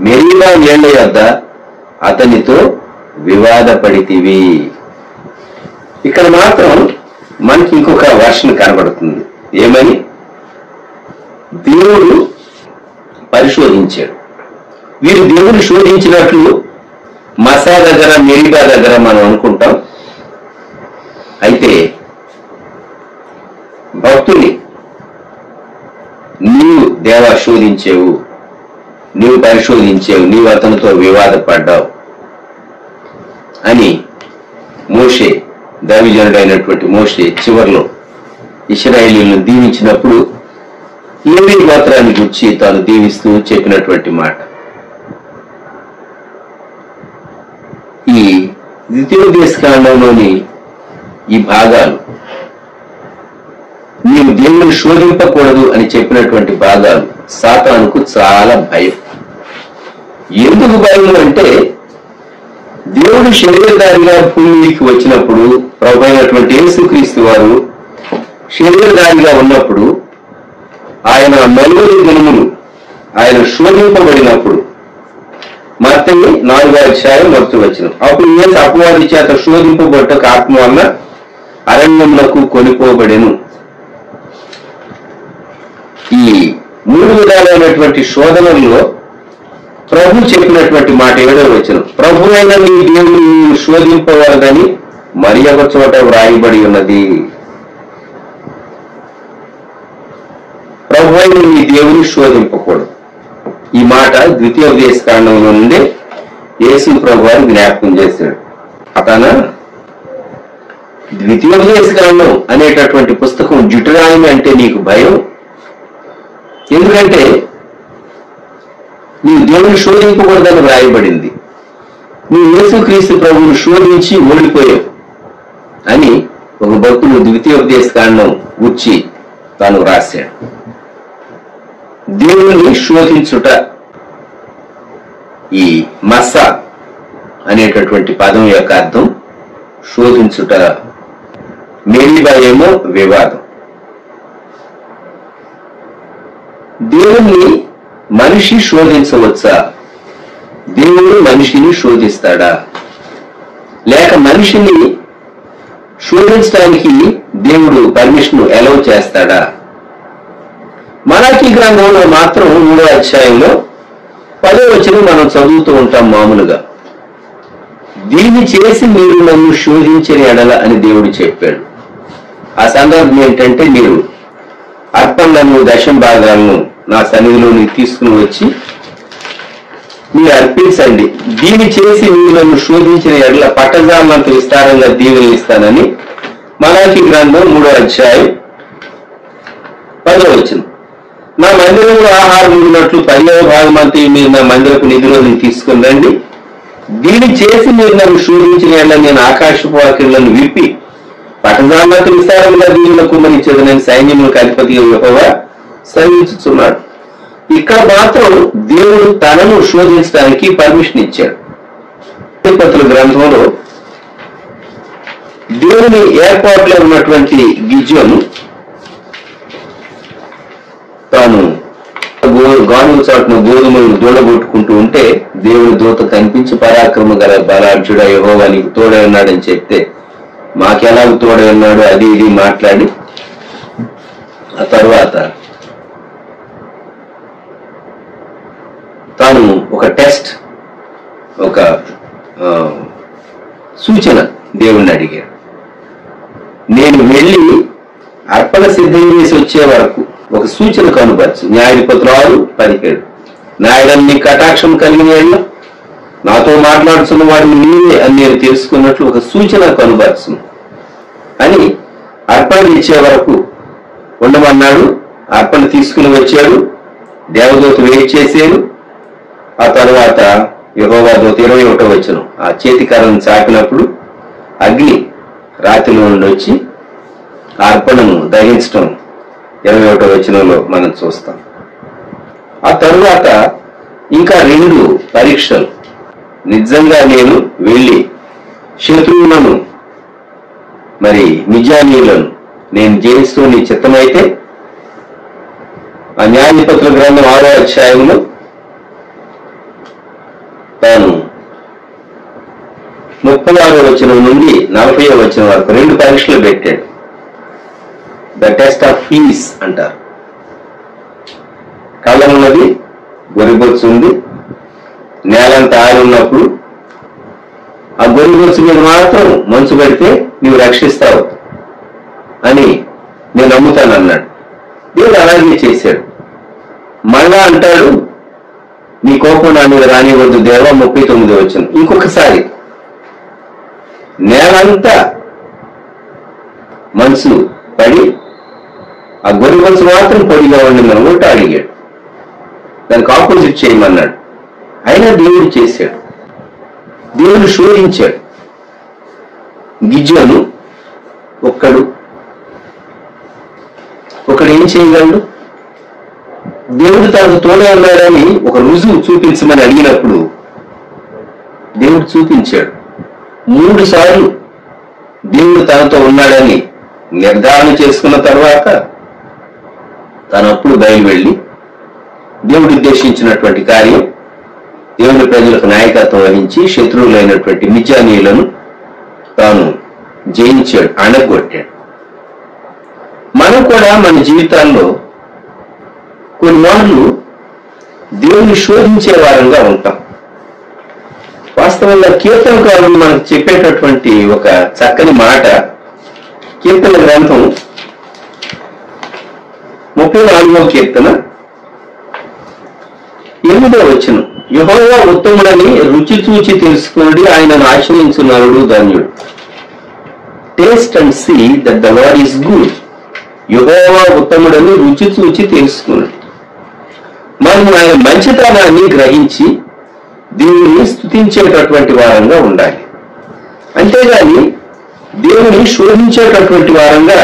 మెరీబా నీళ్ల యొద్ద అతనితో వివాదపడితివి. ఇక్కడ మాత్రం మనకి ఇంకొక వర్షన్ కనబడుతుంది. ఏమని? దేవుడు పరిశోధించాడు. వీరు దేవుడు శోధించినట్లు మస్సా దగ్గర, మెరీబా దగ్గర మనం అనుకుంటాం. అయితే భక్తుని నీవు దేవా శోధించావు, నీవు పరిశోధించావు, నీవు అతనితో వివాదపడ్డావు అని మోషే, దైవజనుడైనటువంటి మోషే చివరిలో ఇశ్రాయేలీయులను దీవించినప్పుడు లేవీ గోత్రాన్ని గురించి తాను దీవిస్తూ చెప్పినటువంటి మాట. ఈ ద్వితీయోపదేశకాండంలోని ఈ భాగాలు, నీవు దేవుని శోధింపకూడదు అని చెప్పినటువంటి భాగాలు సాతానుకు చాలా భయం. ఎందుకు భయం అంటే, దేవుడు శరీరధారిగా భూమికి వచ్చినప్పుడు, ప్రభు అయినటువంటి యేసుక్రీస్తు వారు శరీరధారిగా ఉన్నప్పుడు, ఆయన 40 దినములు ఆయన శోధింపబడినప్పుడు, మత్తయి 4వ అధ్యాయం 1వ వచనం. అప్పుడు యేసు అపవాది చేత శోధింపబడ్డ ఆత్మ వల్ల అరణ్యమునకు కొనిపోబడెను. ఈ 3 విధాలైనటువంటి శోధనల్లో ప్రభు చెప్పినటువంటి మాట 7వ వచనం. ప్రభు అయిన నీ దేవుడు నీవు శోధింపవలదని మరి ఒక చోట వ్రాయబడి ఉన్నది. ప్రభు యెహోవైన నీ దేవుని శోధింపకూడదు. ఈ మాట ద్వితీయోపదేశ కాండంలో నుండి యేసు ప్రభు వారు జ్ఞాపకం చేశాడు. అతన ద్వితీయోపదేశ కాండం అనేటటువంటి పుస్తకం డ్యూటెరానమీ అంటే నీకు భయం. ఎందుకంటే నీవు దేవుని శోధింపకూడదని వ్రాయబడింది. నువ్వు యేసుక్రీస్తు ప్రభువును శోధించి ఓడిపోయావు అని ఒక భక్తుడు ద్వితీయోపదేశ కాండం గుర్చి తాను రాశాడు. దేవుని శోధించుట, ఈ మస్సా అనేటటువంటి పదం యొక్క అర్థం శోధించుట, మేరీబా ఏమో వివాదం. దేవుణ్ణి మనిషి శోధించవచ్చా? దేవుడు మనిషిని శోధిస్తాడా? లేక మనిషిని శోధించడానికి దేవుడు పర్మిషన్ అలౌ చేస్తాడా? మలాకీ గ్రంథంలో మాత్రం 3వ అధ్యాయంలో 10వ వచనం మనం చదువుతూ ఉంటాం మామూలుగా. దీన్ని చేసి మీరు నన్ను శోధించిన ఎడల అని దేవుడు చెప్పాడు. ఆ సందర్భం ఏంటంటే, మీరు అర్పణలను, దశమ భాగాలను నా సన్నిధిలోని తీసుకుని వచ్చి మీరు అర్పించండి. దీన్ని చేసి మీరు నన్ను శోధించిన ఎడల పట్టజాలంత విస్తారంగా దీవెనలు ఇస్తానని మలాకీ గ్రంథం 3వ అధ్యాయం 10వ వచనం. నా మందిరంలో ఆహారం ఉండినట్లు 10వ భాగం అంతా మీరు నా మందిరపు నిధిలోని తీసుకుని రండి. దీన్ని చేసి మీరు నన్ను శోధించిన ఎడల నేను ఆకాశపు వాకిళ్లను విప్పి పట్టజాలంత విస్తారంగా దీవెనలు కుమ్మరించేదనని సైన్యములకు అధిపతి యెహోవా సెలవిస్తున్నాడు. ఇక్కడ మాత్రం దేవుడు తనను శోధించడానికి పర్మిషన్ ఇచ్చాడు. న్యాయాధిపతుల గ్రంథంలో దేవుని ఏర్పాటులో ఉన్నటువంటి గిద్యోను తాను గానుగ చాటును గోధుమలను దూడగొట్టుకుంటూ ఉంటే దేవుని దూత కనిపించి పరాక్రమ గల బలాఢ్యుడా యెహోవా నీకు తోడై ఉన్నాడని చెప్తే, మాకెలాగ తోడై ఉన్నాడు అది ఇది మాట్లాడి ఆ తర్వాత తాను ఒక టెస్ట్, ఒక సూచన దేవుణ్ణి అడిగాడు. నేను వెళ్ళి అర్పణ సిద్ధం చేసి వచ్చే వరకు ఒక సూచన కనుపరచు. న్యాయాధిపతులు 6:17 నాయనని నీ కటాక్షం కలిగిన ఎడల నాతో మాట్లాడుతున్న వాడిని నీవే అని నేను తెలుసుకున్నట్లు ఒక సూచన కనుపరచు అని అర్పణ ఇచ్చే వరకు ఉండమన్నాడు. అర్పణ తీసుకుని వచ్చాడు. దేవదూత వెయిట్ చేశాడు. ఆ తర్వాత యెహోవా దూత 21వ వచనం ఆ చేతికర్రను చాపినప్పుడు అగ్ని రాత్రిలో నుండి వచ్చి అర్పణను దహించడం 21వ వచనంలో మనం చూస్తాం. ఆ తరువాత ఇంకా 2 పరీక్షలు. నిజంగా నేను వెళ్ళి శత్రువులను, మరి మిజానీయులను నేను జయిస్తూ నీ చిత్తమైతే, ఆ న్యాయాధిపతుల గ్రంథం 6వ అధ్యాయంలో తాను 36వ వచనం నుండి 40వ వచనం వరకు 2 పరీక్షలు పెట్టాడు. ద టెస్ట్ ఆఫ్ పీస్ అంటారు. కళ్ళ ఉన్నది, గొరిబొచ్చు ఉంది, నేలంతా ఆరి ఉన్నప్పుడు ఆ గొరిబొచ్చు మీద మాత్రం మంచు పెడితే నీవు రక్షిస్తావు అని నేను నమ్ముతాను అన్నాడు. దేవుడు అలాగే చేశాడు. మళ్ళా అంటాడు, నీ కోపం నా మీద రానివ్వద్దు దేవా 39వ వచనం. ఇంకొకసారి నేలంతా మనసు పడి ఆ గొర్రె మనసు మాత్రం పొడిగా ఉండిందని ఒకటి అడిగాడు. దానికి ఆపోజిట్ చేయమన్నాడు. అయినా దేవుడు చేశాడు. దేవుడు శోధించాడు. గిద్యోను ఒకడు ఏం చేయగలడు? దేవుడు తనకు తోడే ఉన్నాడని ఒక రుజువు చూపించమని అడిగినప్పుడు దేవుడు చూపించాడు. 3 సార్లు దేవుడు తనతో ఉన్నాడని నిర్ధారణ చేసుకున్న తర్వాత తనప్పుడు బయలు వెళ్ళి దేవుడు ఉద్దేశించినటువంటి కార్యం, దేవుని ప్రజలకు నాయకత్వం వహించి శత్రువులైనటువంటి మిజానీయులను తాను జయించాడు, అణగొట్టాడు. మనం కూడా మన జీవితాల్లో కొన్నిమార్లు దేవుని శోధించే వారంగా ఉంటాం. వాస్తవంగా కీర్తనకారులు మనకు చెప్పేటటువంటి ఒక చక్కని మాట, కీర్తన గ్రంథం 34వ కీర్తన 8వ వచనం. యెహోవా ఉత్తముడని రుచి చూచి తెలుసుకుని ఆయనను ఆశ్రయించున్నాడు ధన్యుడు. Taste and see that the lord is good. యెహోవా ఉత్తముడని రుచి చూచి తెలుసుకున్నాడు. మనం ఆయన మంచితనాన్ని గ్రహించి దేవుని స్తుతించేటటువంటి వారంగా ఉండాలి. అంతేగాని దేవుని శోధించేటటువంటి వారంగా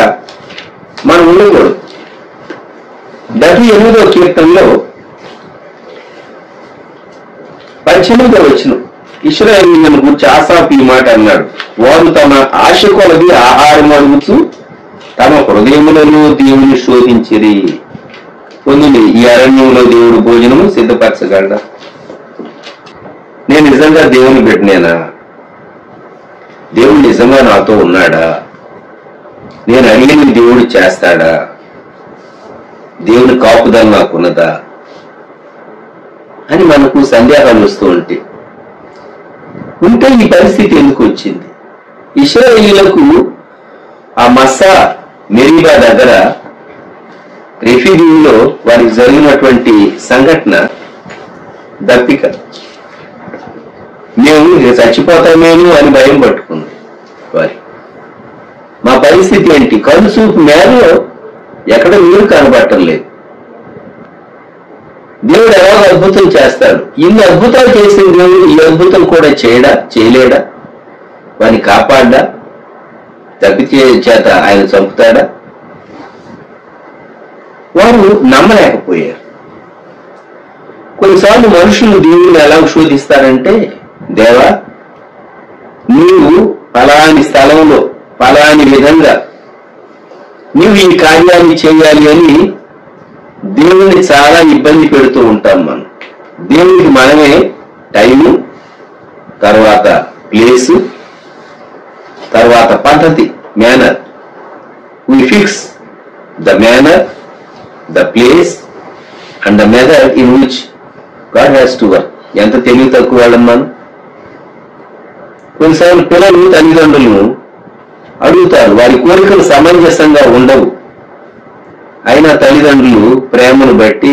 మనం ఉండకూడదు. 78వ కీర్తనలో 18వ వచనం. ఇశ్రాయేలీయులను గురించి ఆసాపు ఈ మాట అన్నాడు. వారు తమ ఆశ కొలది ఆహారం అడుగుతూ తమ హృదయములలో దేవుని శోధించిరి. పొందుని ఈ అరణ్యంలో దేవుడు భోజనము సిద్ధపరచగలడా? నేను నిజంగా దేవుని బిడ్డనేనా? దేవుడు నిజంగా నాతో ఉన్నాడా? నేను అడిగిన దేవుడు చేస్తాడా? దేవుని కాపుదల నాకున్నదా అని మనకు సందేహాలు వస్తూ ఉంటే ఈ పరిస్థితి ఎందుకు వచ్చింది? ఇశ్రాయేలీయులకు ఆ మస్సా మెరీబా దగ్గర రెఫీడీలో వారికి జరిగినటువంటి సంఘటన దప్పిక. మేము చచ్చిపోతామేమో అని భయం పట్టుకుంది వారి. మా పరిస్థితి ఏంటి? కళ్ళు చూపు మేరలో ఎక్కడ నీరు కనబడటం లేదు. దేవుడు ఎలాగో అద్భుతం చేస్తాడు. ఇన్ని అద్భుతాలు చేసిన దేవుడు ఈ అద్భుతం కూడా చేయలేడా? వారిని కాపాడ్డా? తప్పితే చేత ఆయన చంపుతాడా? వారు నమ్మలేకపోయారు. కొన్నిసార్లు మనుషులు దేవుని ఎలా శోధిస్తారంటే, దేవా నీవు ఫలాని స్థలంలో ఫలాని విధంగా నీవు ఈ కార్యాన్ని చేయాలి అని దేవుని చాలా ఇబ్బంది పెడుతూ ఉంటాం. మనం దేవునికి మనమే టైము, తర్వాత ప్లేసు, తర్వాత పద్ధతి, manner. we fix the manner, the place and the method in which God has to work. ఎంత తెలివి తక్కువ వాళ్ళం మనం. కొన్నిసార్లు పిల్లలు తల్లిదండ్రులను అడుగుతారు, వారి కోరికలు సమంజసంగా ఉండవు. అయినా తల్లిదండ్రులు ప్రేమను బట్టి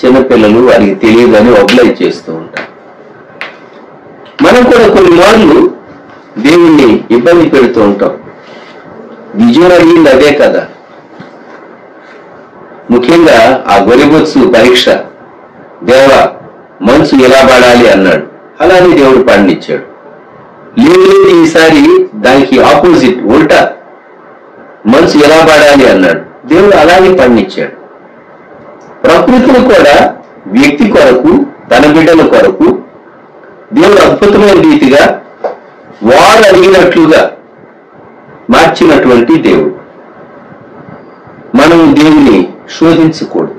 చిన్నపిల్లలు వారికి తెలియదని ఒబ్లైజ్ చేస్తూ ఉంటారు. మనం కూడా కొన్ని మార్లు దేవుణ్ణి ఇబ్బంది పెడుతూ ఉంటాం. విజయం అడిగింది అదే కదా. ముఖ్యంగా ఆ గొరిబొత్సు పరీక్ష. దేవా మనసు ఎలా పడాలి అన్నాడు. అలానే దేవుడు పండించాడు. లేదు ఈసారి దానికి ఆపోజిట్ ఉల్టా మనసు ఎలా పడాలి అన్నాడు. దేవుడు అలాగే పండించాడు. ప్రకృతిని కూడా వ్యక్తి కొరకు, తన బిడ్డల కొరకు దేవుడు అద్భుతమైన రీతిగా వారు అడిగినట్లుగా మార్చినటువంటి దేవుడు. మనం దేవుని శోధించకూడదు.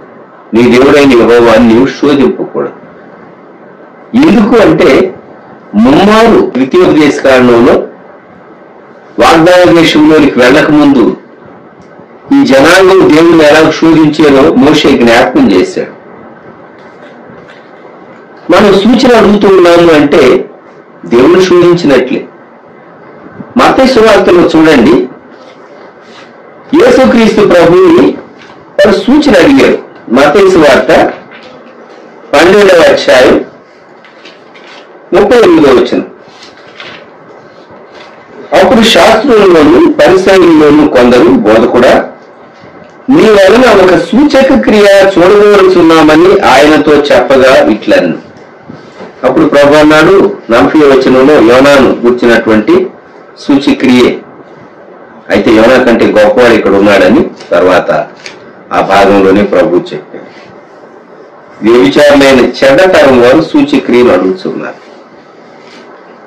నీ దేవుడైన యెహోవాను నీవు శోధింపకూడదు. ఎందుకు అంటే ముమ్మారు ద్వితీయోపదేశ కాండంలో వాగ్దాన దేశంలోనికి వెళ్ళక ముందు ఈ జనాంగం దేవుని ఎలా శోధించారో మోషే జ్ఞాపకం చేశాడు. మనం సూచన అడుగుతూ ఉన్నాము అంటే దేవుని శోధించినట్లే. మత్తయి సువార్తలో చూడండి, యేసుక్రీస్తు ప్రభువుని వారు సూచన అడిగారు. మత్తయి సువార్త 12వ అధ్యాయం 38వ వచనం. అప్పుడు శాస్త్రులలోను పరిసయ్యులలోను కొందరు, బోధకుడా నీ వలన ఒక సూచక క్రియ చూడగోరుచున్నామని ఆయనతో చెప్పగా ఇట్లను. అప్పుడు ప్రభు అన్నాడు 40వ వచనంలో యోనాను గుర్చినటువంటి సూచక్రియే. అయితే యోనా కంటే గొప్పవాడు ఇక్కడ ఉన్నాడని తర్వాత ఆ భాగంలోనే ప్రభు చెప్పాడు. వ్యభిచారులైన చెడ్డతరం వారు సూచక్రియలు అడుగుతున్నారు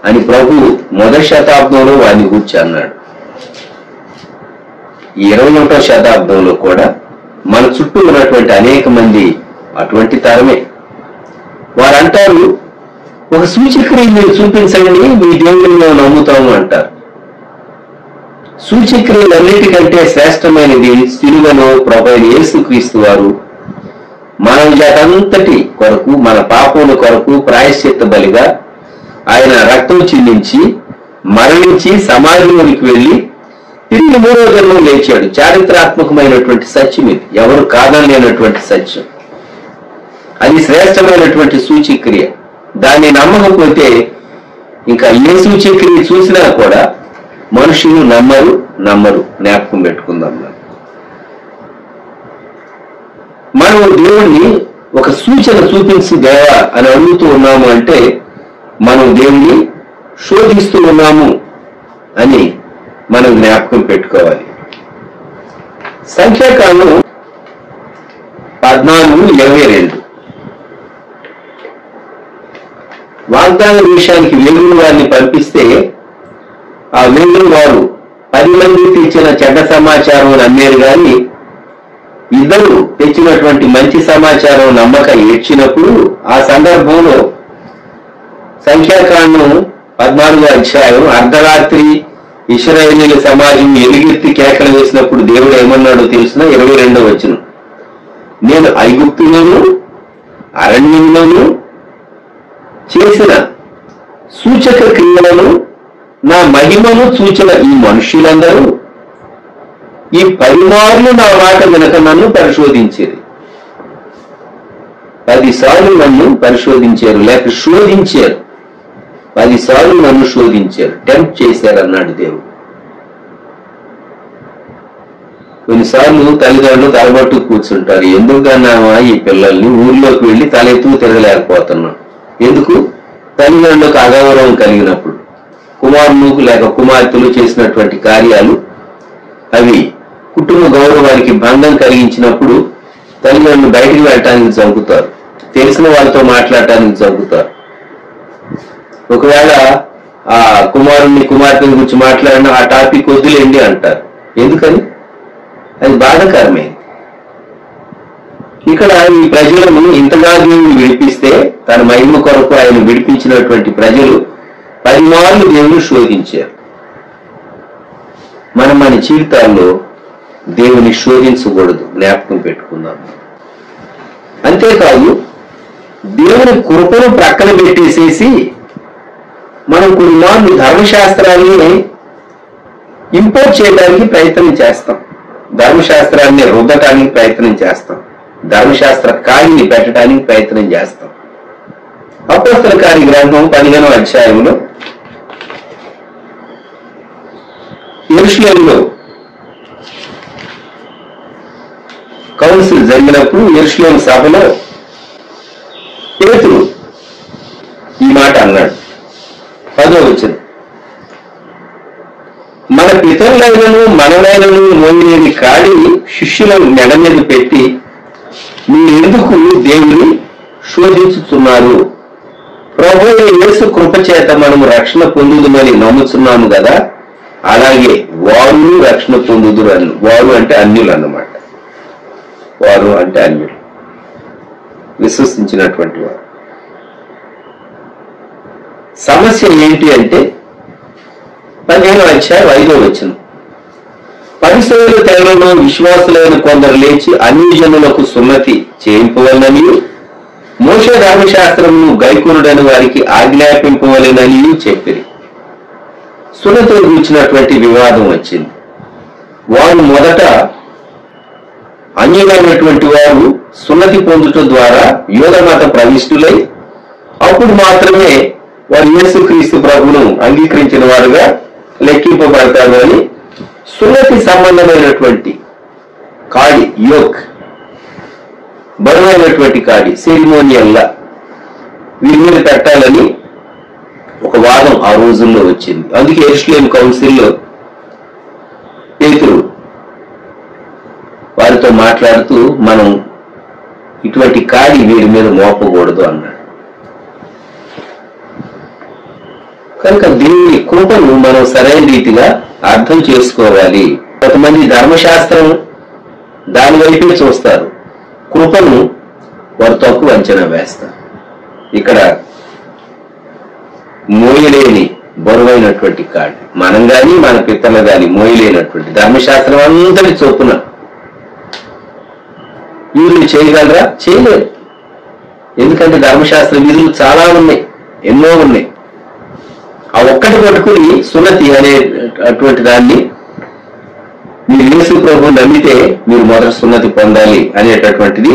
అని ప్రభు మొదటి శతాబ్దంలో వారిని గురించి అన్నాడు. ఈ 21వ శతాబ్దంలో కూడా మన చుట్టూ ఉన్నటువంటి అనేక మంది అటువంటి తరమే. వారంటారు, ఒక సూచక్రియ మీరు చూపించండి, మీ దేవుడిని మేము నమ్ముతాము అంటారు. సూచక్రియలన్నిటికంటే శ్రేష్టమైనది సిలువలో ప్రభువైన యేసుక్రీస్తు వారు మానవ జాతంతటి కొరకు, మన పాపముల కొరకు ప్రాయశ్చిత్త బలిగా ఆయన రక్తం చిందించి మరణించి సమాధిలోనికి వెళ్ళి తిరిగి మూడవ జన్మం లేచాడు. చారిత్రాత్మకమైనటువంటి సత్యం ఇది, ఎవరు కాదనలేనటువంటి సత్యం. అది శ్రేష్టమైనటువంటి సూచిక్రియ. దాన్ని నమ్మకపోతే ఇంకా ఏ సూచిక్రియ చూసినా కూడా మనుషులు నమ్మరు. జ్ఞాపకం పెట్టుకుందాం. మనం దేవుణ్ణి ఒక సూచన చూపించి దేవా అని అడుగుతూ ఉన్నాము అంటే మనం దేవుణ్ణి శోధిస్తూ ఉన్నాము అని మనం జ్ఞాపకం పెట్టుకోవాలి. సంఖ్యాకాండం 14:22 వాగ్దాన విషయానికి వెలుగుని వారిని పంపిస్తే ఆ వెలుగుని వారు 10 మంది తెచ్చిన చెడ్డ సమాచారం నమ్మారు కానీ ఇద్దరు తెచ్చినటువంటి మంచి సమాచారం నమ్మక ఏడ్చినప్పుడు ఆ సందర్భంలో సంఖ్యాకాండం 14వ అధ్యాయం అర్ధరాత్రి ఇశ్రాయేలీయుల సమాజం ఎలుగెత్తి కేకలు వేసినప్పుడు దేవుడు ఏమన్నాడో తెలిసిన 22వ వచనం, నేను ఐగుప్తులోను అరణ్యంలోను చేసిన సూచక క్రియలను నా మహిమను చూచిన ఈ మనుష్యులందరూ ఈ 10 మార్లు నా మాట వెనక నన్ను పరిశోధించేది. 10 సార్లు నన్ను పరిశోధించారు, లేక శోధించారు. 10 సార్లు నన్ను శోధించారు, టెంప్ట్ చేశారు అన్నాడు దేవుడు. కొన్నిసార్లు తల్లిదండ్రులు తలబట్టు కూర్చుంటారు. ఎందుకన్నామా ఈ పిల్లల్ని ఊర్లోకి వెళ్ళి తలెత్తు తిరగలేకపోతున్నాం? ఎందుకు? తల్లిదండ్రులకు అగౌరవం కలిగినప్పుడు, కుమారులకు లేక కుమార్తెలు చేసినటువంటి కార్యాలు అవి కుటుంబ గౌరవానికి భంగం కలిగించినప్పుడు తల్లిదండ్రులు బయటికి వెళ్ళటానికి చంపుతారు, తెలిసిన వాళ్ళతో మాట్లాడటానికి చంపుతారు. ఒకవేళ ఆ కుమారుణ్ణి కుమార్తెని గురించి మాట్లాడిన ఆ టాపిక్ వద్దులేండి అంటారు. ఎందుకని? అది బాధాకరమైంది. ఇక్కడ ఈ ప్రజలను ఇంతగా దేవుని విడిపిస్తే తన మహిమ కొరకు ఆయన విడిపించినటువంటి ప్రజలు 10 మార్లు దేవుని శోధించారు. మనం మన జీవితాల్లో దేవుని శోధించకూడదు, జ్ఞాపకం పెట్టుకుందాం. అంతేకాదు దేవుని కృపను ప్రక్కన పెట్టేసేసి మనం కొన్ని మార్లు ధర్మశాస్త్రాన్ని ఇంపోర్ట్ చేయడానికి ప్రయత్నం చేస్తాం, ధర్మశాస్త్రాన్ని రుద్దటానికి ప్రయత్నం చేస్తాం, ధర్మశాస్త్ర కాడిని పెట్టడానికి ప్రయత్నం చేస్తాం. అపోస్తల కార్య గ్రంథం 15వ అధ్యాయంలో యెరూషలేములో కౌన్సిల్ జరిగినప్పుడు యెరూషలేము సభలో పేతురు ఈ మాట అన్నాడు. 10వ వచనం, మన పితరులైనను మనలైనను మోయలేని కాడి శిష్యుల మెడ మీద పెట్టి మీరెందుకు దేవుని శోధించుతున్నారు? ప్రభువైన యేసు కృప చేత మనము రక్షణ పొందుదుమని నమ్ముతున్నాము కదా, అలాగే వారు రక్షణ పొందుదురు అని. వారు అంటే అన్యులు అన్నమాట. వారు అంటే అన్యులు, విశ్వసించినటువంటి వారు. సమస్య ఏంటి అంటే 15వ అధ్యాయం 5వ వచనం, పరిసయ్యుల తెరలలో విశ్వాసులైన కొందరు లేచి అన్యజనులకు సున్నతి చేయింపవలనని మోషే ధర్మశాస్త్రమును గైకొనుడని వారికి ఆజ్ఞాపింపవలెనని చెప్పిరి. సున్నతిని గురించినటువంటి వివాదం వచ్చింది. వారు మొదట అన్యులైనటువంటి వారు సున్నతి పొందుట ద్వారా యూద మత ప్రవిష్టులై అప్పుడు మాత్రమే వారు యేసుక్రీస్తు ప్రభువును అంగీకరించిన వారుగా లెక్కింపబడతారు అని సున్నతి సంబంధమైనటువంటి కాడి, యోక్, బరువైనటువంటి కాడి, సెరిమోనియల్లా వీరి మీద పెట్టాలని ఒక వాదం ఆ రోజుల్లో వచ్చింది. అందుకే యెరూషలేము కౌన్సిల్లో పేతురు వారితో మాట్లాడుతూ మనం ఇటువంటి కాడి వీరి మీద మోపకూడదు అన్నాడు. కనుక దీని కృపను మనం సరైన రీతిగా అర్థం చేసుకోవాలి. కొంతమంది ధర్మశాస్త్రం దాని వైపే చూస్తారు, కృపను వారు తక్కువ అంచనా వేస్తారు. ఇక్కడ మోయలేని బరువైనటువంటి కాడి, మనం గాని మన పిత్తలు గాని మోయలేనటువంటి ధర్మశాస్త్రం అంతటి చొప్పున వీళ్ళు చేయగలరా? చేయలేరు. ఎందుకంటే ధర్మశాస్త్ర విధులు చాలా ఉన్నాయి, ఎన్నో ఉన్నాయి. ఆ ఒక్కటి పట్టుకుని సున్నతి అనే అటువంటి దాన్ని మీరు యేసు ప్రభు నమ్మితే మీరు మొదటి సున్నతి పొందాలి అనేటటువంటిది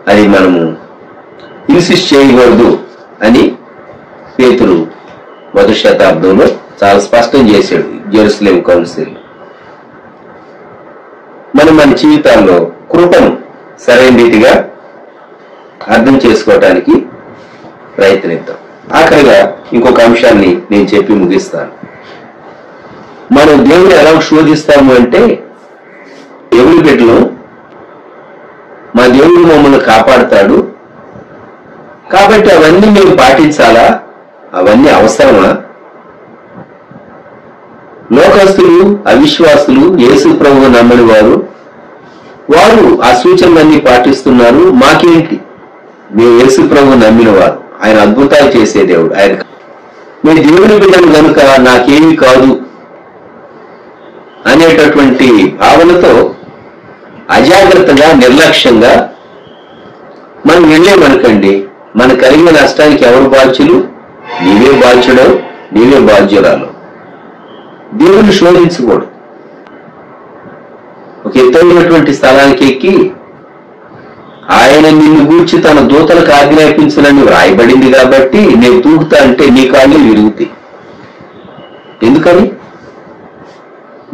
అది మనము ఇన్సిస్ట్ చేయకూడదు అని పేతురు మొదటి శతాబ్దంలో చాలా స్పష్టం చేశాడు జెరూసలేం కౌన్సిల్. మనం మన జీవితాల్లో కృపను సరైన రీతిగా అర్థం చేసుకోవటానికి ప్రయత్నిద్దాం. ఆఖరిగా ఇంకొక అంశాన్ని నేను చెప్పి ముగిస్తాను. మనం దేవుని ఎలా శోధిస్తాము అంటే, దేవుని బిడ్డలు మా దేవుడు మమ్మల్ని కాపాడుతాడు కాబట్టి అవన్నీ మేము పాటించాలా, అవన్నీ అవసరమా? లోకస్తులు, అవిశ్వాసులు, యేసు ప్రభువు నమ్మని వారు ఆ సూచనలన్నీ పాటిస్తున్నారు. మాకేంటి? మేము యేసు ప్రభువు నమ్మిన వారు, ఆయన అద్భుతాలు చేసే దేవుడు. ఆయన మీ దేవుని బిడ్డలు కనుక నాకేమీ కాదు అనేటటువంటి భావనతో అజాగ్రత్తగా, నిర్లక్ష్యంగా మనం వెళ్ళేమనుకండి, మన కలిగిన నష్టానికి ఎవరు బాధ్యులు? నీవే బాధ్యుడు, నీవే బాధ్యురాలు. దేవుని శోధించకూడదు. ఒక ఎత్తైనటువంటి స్థలానికి ఎక్కి ఆయన నిన్ను గూర్చి తన దూతలకు ఆజ్ఞాపించాలని వ్రాయబడింది కాబట్టి నేను దూకుతా అంటే నీ కాళ్ళు విరుగుతాయి. ఎందుకని?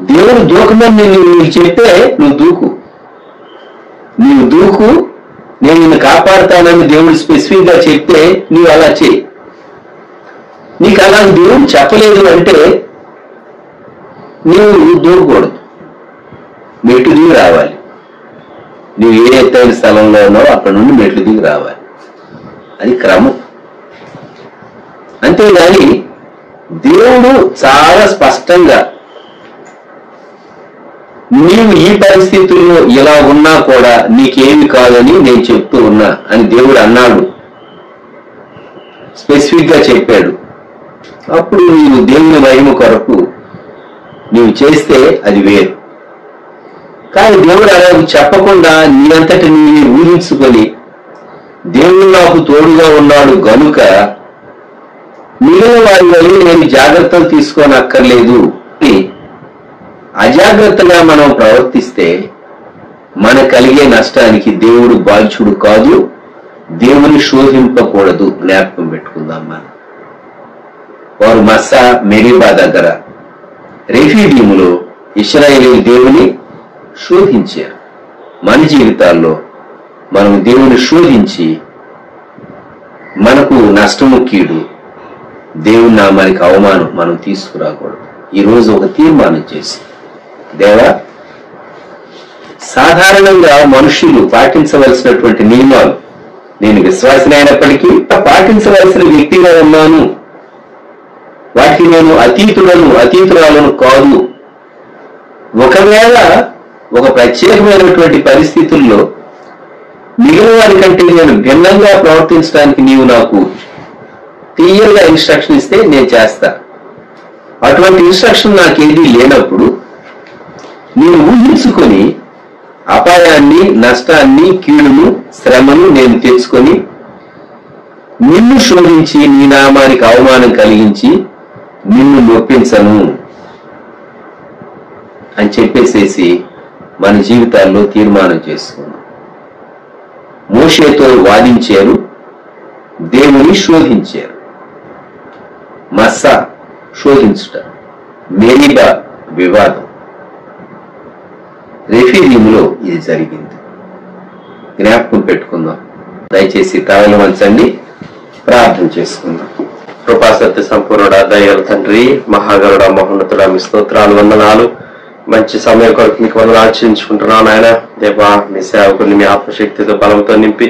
దేవుడు దూకమని నీకు చెప్తే నువ్వు దూకు, నేను నిన్ను కాపాడుతానని దేవుడు స్పెసిఫిక్ గా చెప్తే నువ్వు అలా చేయి. నీకు అలా దేవుడు చెప్పలేదు అంటే నీవు దూకూడదు, మెట్టు దిగి రావాలి. నువ్వు ఏ ఎత్తైన స్థలంలో ఉన్నావో అక్కడ నుండి మెట్లు దిగి రావాలి. అది క్రమం. అంతేగాని దేవుడు చాలా స్పష్టంగా నీవు ఈ పరిస్థితుల్లో ఇలా ఉన్నా కూడా నీకేమి కాదని నేను చెప్తూ ఉన్నా అని దేవుడు అన్నాడు, స్పెసిఫిక్ గా చెప్పాడు. అప్పుడు నీవు దేవుని మహిమ కొరకు నీవు చేస్తే అది వేరు. కానీ దేవుడు అలా చెప్పకుండా నీ అంతటి నీవు ఊహించుకొని దేవుడు నాకు తోడుగా ఉన్నాడు గనుక మిగిలిన వారి వల్ల నేను జాగ్రత్తలు తీసుకోనక్కర్లేదు అని అజాగ్రత్తగా మనం ప్రవర్తిస్తే మన కలిగే నష్టానికి దేవుడు బాధ్యుడు కాదు. దేవుని శోధింపకూడదు. జ్ఞాపకం పెట్టుకుందాం. మనం వారు మస్సా, మెరీబా దగ్గర రెఫీడీములో ఇశ్రాయేలు దేవుని శోధించారు. మన జీవితాల్లో మనం దేవుని శోధించి మనకు నష్టము, కీడు, దేవుని నామానికి అవమానం మనం తీసుకురాకూడదు. ఈరోజు ఒక తీర్మానం చేసి, దేవా, సాధారణంగా మనుషులు పాటించవలసినటువంటి నియమాలు నేను విశ్వాసన అయినప్పటికీ పాటించవలసిన వ్యక్తిగా ఉన్నాను, వాటికి నేను అతీతురాలను కాదు. ఒకవేళ ఒక ప్రత్యేకమైనటువంటి పరిస్థితుల్లో మిగిలిన వారి కంటే నేను భిన్నంగా ప్రవర్తించడానికి నీవు నాకు క్లియర్గా ఇన్స్ట్రక్షన్ ఇస్తే నేను చేస్తా. అటువంటి ఇన్స్ట్రక్షన్ నాకేది లేనప్పుడు నేను ఊహించుకొని అపాయాన్ని, నష్టాన్ని, కీడును, శ్రమను నేను తెచ్చుకొని నిన్ను శోధించి నీ నామానికి అవమానం కలిగించి నిన్ను నొప్పించను అని చెప్పేసేసి మన జీవితాల్లో తీర్మానం చేసుకున్నాం. మోషేతో వాదించారు, దేవుని శోధించారు. మస్సా శోధించుట, మెరీబా వివాదం, రెఫీడీములో ఇది జరిగింది. జ్ఞాపకం పెట్టుకుందాం. దయచేసి తలలు వంచండి, ప్రార్థన చేసుకుందాం. కృపాసత్య సంపూర్ణుడ, దయగల తండ్రి, మహాగరుడ, మహోన్నతుడ, మీ స్తోత్రాలు, వందనాలు. మంచి సమయం కొరకు మీకు వందనాలు ఆచరించుకుంటున్నాను. ఆయన దేవా, మీ సేవకుని మీ ఆత్మశక్తితో బలంతో నింపి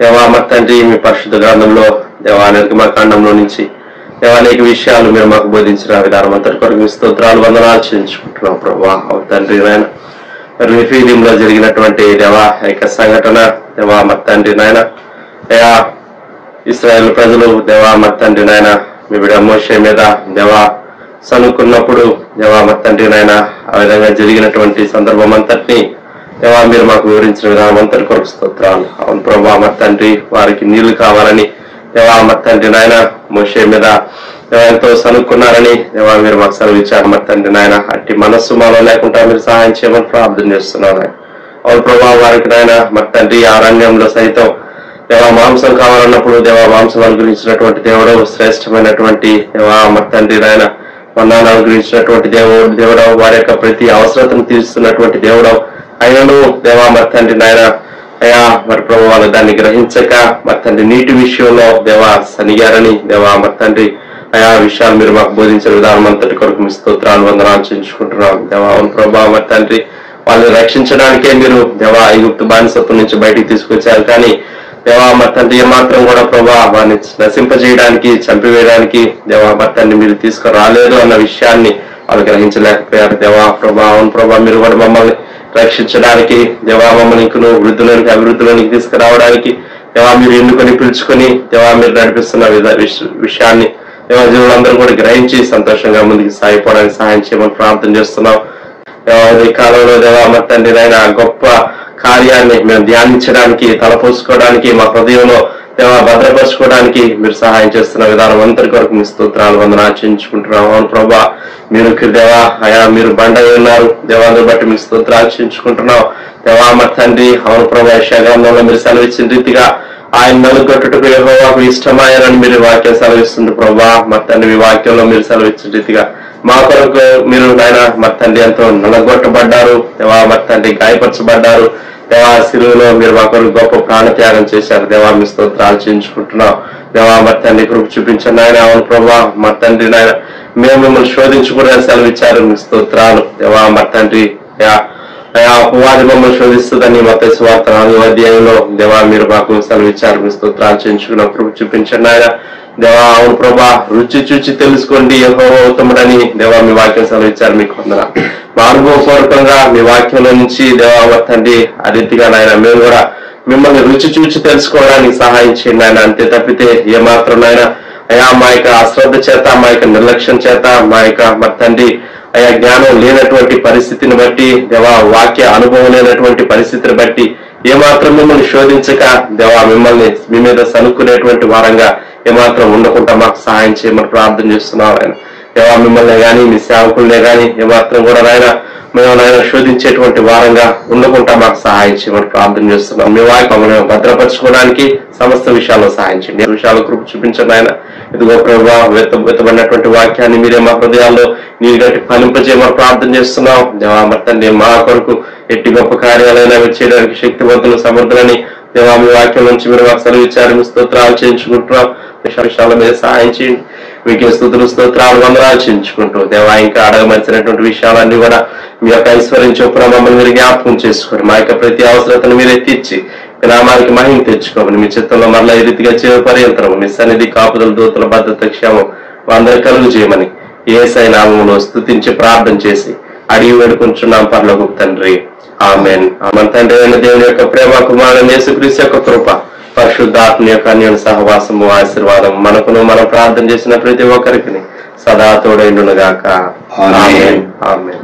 దేవా మా తండ్రి మీ పరిశుద్ధ గ్రంథంలో దేవా నిర్గమకాండంలో నుంచి దేవా అనేక విషయాలు మీరు మాకు బోధించిన విధానం అంతటి కొరకు మీ స్తోత్రాలు, వందనాలు ఆచరించుకుంటున్నాం ప్రభా. తండ్రి నాయన రెఫీడీంలో జరిగినటువంటి దేవా యొక్క సంఘటన దేవా మా తండ్రి నాయన దేవా ఇశ్రాయేలు ప్రజలు దేవా మా తండ్రి నాయన మీ బిడ్డ మోషే మీద దేవా సనుక్కున్నప్పుడు దేవా మా తండ్రి నాయన ఆ విధంగా జరిగినటువంటి సందర్భం అంతటినీ దేవా మీరు మాకు వివరించిన విధానం అంతటి కొరకు స్తోత్రాలు. అవును ప్రభా మా తండ్రి, వారికి నీళ్లు కావాలని దేవా మరి తండ్రి నాయన మోషే మీద ఎంతో సనుక్కున్నారని దేవా మీరు మాకు సెలవిచ్చారు మరి తండ్రి నాయన అట్టి మనస్సు మాలో లేకుండా మీరు సహాయం చేయమని ప్రార్థన చేస్తున్నాను. అవును ప్రభావ వారికి నాయన మరి తండ్రి అరణ్యంలో సైతం దేవా మాంసం కావాలన్నప్పుడు దేవా మాంసం అనుగ్రహించినటువంటి దేవుడు, శ్రేష్టమైనటువంటి దేవా మరి తండ్రి నాయన మన్నాను అనుగ్రహించినటువంటి దేవుడు వారి యొక్క ప్రతి అవసరతను తీరుస్తున్నటువంటి దేవుడు అయినను దేవా మరి తండ్రి నాయన అయా మరి ప్రభు వాళ్ళు దాన్ని గ్రహించక మరి తండ్రి నీటి విషయంలో దేవా సనిగారని దేవా మరి తండ్రి అయా విషయాలు మీరు మాకు బోధించిన విధానం అంతటి కొరకు మీ స్తోత్రాలు వందనాలు చెల్లించుకుంటున్నాం దేవా. అవును ప్రభా మరి తండ్రి వాళ్ళని రక్షించడానికే మీరు దేవా ఐగుప్తు బానిసత్వం నుంచి బయటికి తీసుకొచ్చారు. కానీ దేవా మరి తండ్రి ఏమాత్రం కూడా ప్రభా వారిని నశింపజేయడానికి చంపివేయడానికి దేవా మరి తండ్రి మీరు తీసుకురాలేదు అన్న విషయాన్ని వాళ్ళు గ్రహించలేకపోయారు దేవా ప్రభా. అవును ప్రభా మీరు కూడా మమ్మల్ని రక్షించడానికి దేవా మమ్మల్ని ఇంకను వృద్ధులోనికి అభివృద్ధిలోనికి తీసుకురావడానికి దేవా మీరు ఎన్నుకొని పిలుచుకొని దేవా మీరు నడిపిస్తున్న విషయాన్ని దేవా జీవులందరూ కూడా గ్రహించి సంతోషంగా ముందుకు సాగిపోవడానికి సహాయం చేయమని ప్రార్థన చేస్తున్నాం. ఈ కాలంలో దేవా మరి తండ్రి నాయన గొప్ప కార్యాన్ని మేము ధ్యానించడానికి తలపోసుకోవడానికి మా హృదయంలో దేవా భద్రపరచుకోవడానికి మీరు సహాయం చేస్తున్న విధానం అంతటి కొరకు మీ స్తోత్రాలు వందనాలు ఆచరించుకుంటున్నాం. అవును ప్రభా మీరు దేవా అయా మీరు బండ ఉన్నారు దేవాన్ని బట్టి మీ స్తోత్రాలు ఆచరించుకుంటున్నాం దేవా మరి తండ్రి. అవును ప్రభా యెషయా గ్రంథంలో మీరు సెలవిచ్చిన రీతిగా ఆయన నలుగొట్టుటకు యెహోవాకు ఇష్టమాయనని మీరు వాక్యం సెలవిస్తుంది ప్రభా మరి తండ్రి. మీ వాక్యంలో మీరు సెలవిచ్చిన రీతిగా మా కొరకు మీరు ఆయన మరి తండ్రి ఎంతో నలగొట్టబడ్డారు దేవా మరి తండ్రి, గాయపరచబడ్డారు దేవా. శిలువలో మీరు మా కొరకు గొప్ప ప్రాణత్యాగం చేశారు దేవా. మీ స్తోత్రాలు చేయించుకుంటున్నాం దేవా మరి తండ్రి. కృప చూపించండి ఆయన. అవును ప్రభా మరి తండ్రి నాయన మేము మిమ్మల్ని శోధించుకోవడానికి సెలవిచ్చారు మీ స్తోత్రాలు దేవా మరి తండ్రి. అపవాది మమ్మల్ని శోధిస్తుందని మత్తయి సువార్త 4వ అధ్యాయంలో దేవా మీరు మాకు సెలవిచ్చారు మీ స్తోత్రాలు చేయించుకున్న కృప చూపించండి ఆయన దేవా. అవును ప్రభా రుచి చూచి తెలుసుకోండి యెహోవా ఉత్తముడని దేవా మీ వాక్యం సెలవిచ్చారు. మీకు వందనాలు. మా అనుభవపూర్వకంగా మీ వాక్యంలో నుంచి దేవా మరి తండ్రి ఆ రీతిగా నాయన మేము కూడా మిమ్మల్ని రుచి చూచి తెలుసుకోవడానికి సహాయం చేయండి ఆయన. అంతే తప్పితే ఏమాత్రం నాయన అయా మా యొక్క అశ్రద్ధ చేత మా యొక్క నిర్లక్ష్యం చేత మా యొక్క మరి తండ్రి అయా జ్ఞానం లేనటువంటి పరిస్థితిని బట్టి దేవా వాక్య అనుభవం లేనటువంటి పరిస్థితిని బట్టి ఏమాత్రం మిమ్మల్ని శోధించక దేవా మిమ్మల్ని మీ మీద సనుక్కునేటువంటి వారంగా ఏమాత్రం ఉండకుండా మాకు సహాయం చేయమని ప్రార్థన చేస్తున్నాం ఆయన దేవా. మిమ్మల్ని కానీ మీ సేవకులనే కానీ ఏమాత్రం కూడా నాయన మేము నాయన శోధించేటువంటి వారంగా ఉండకుండా మాకు సహాయం చేయమని ప్రార్థన చేస్తున్నాం. మీ వాక్యం మమ్మల్ని భద్రపరచుకోవడానికి సమస్త విషయాల్లో సహాయం చేయండి. విషయాల్లో కృప చూపించండి ఆయన. ఇదిగో ప్రభావ వెతబడినటువంటి వాక్యాన్ని మీరే మా హృదయాల్లో నీరు గట్టి ఫలింపజేయమని ప్రార్థన చేస్తున్నాం దేవా మరి తండ్రి. మా కొరకు ఎట్టి గొప్ప కార్యాలైనా మీరు చేయడానికి శక్తివంతులు సమర్థులని దేవా మీ వాక్యం నుంచి మీరు మాకు సెలవిచ్చారు. మీ స్తోత్రాలు చేయించుకుంటున్నాం. విషయాల మీద సహాయం చేయండి. మీకే స్తుతులు స్తోత్రాలు వందనాలు చేయించుకుంటూ దేవా ఇంకా అడగమర్చినటువంటి విషయాలన్నీ కూడా మీ యొక్క ఐశ్వర్యం చొప్పున మమ్మల్ని మీరు జ్ఞాపకం చేసుకొని మా యొక్క ప్రతి అవసరతను మీరే తీర్చి నామానికి మహిమ తెచ్చుకోమని మీ చిత్తంలో మరలా ఈ రీతిగా చేయ పర్యంతరం మీ సన్నిధి కాపుదల దూతల భద్రత క్షేమం అందరి కలుగు చేయమని యేసయ్య నామములో స్తుతించి ప్రార్థన చేసి అడిగి వేడుకుంటున్నాం పరలోకపు తండ్రి. ఆమేన్. మన తండ్రి అయిన దేవుని యొక్క ప్రేమ, కుమారుని యేసుక్రీస్తు యొక్క కృప, పరిశుద్ధాత్మ యొక్క అన్యోన్య సహవాసము ఆశీర్వాదం మనకును మనం ప్రార్థన చేసిన ప్రతి ఒక్కరికి సదా తోడైండును గాక. ఆమేన్. ఆమేన్.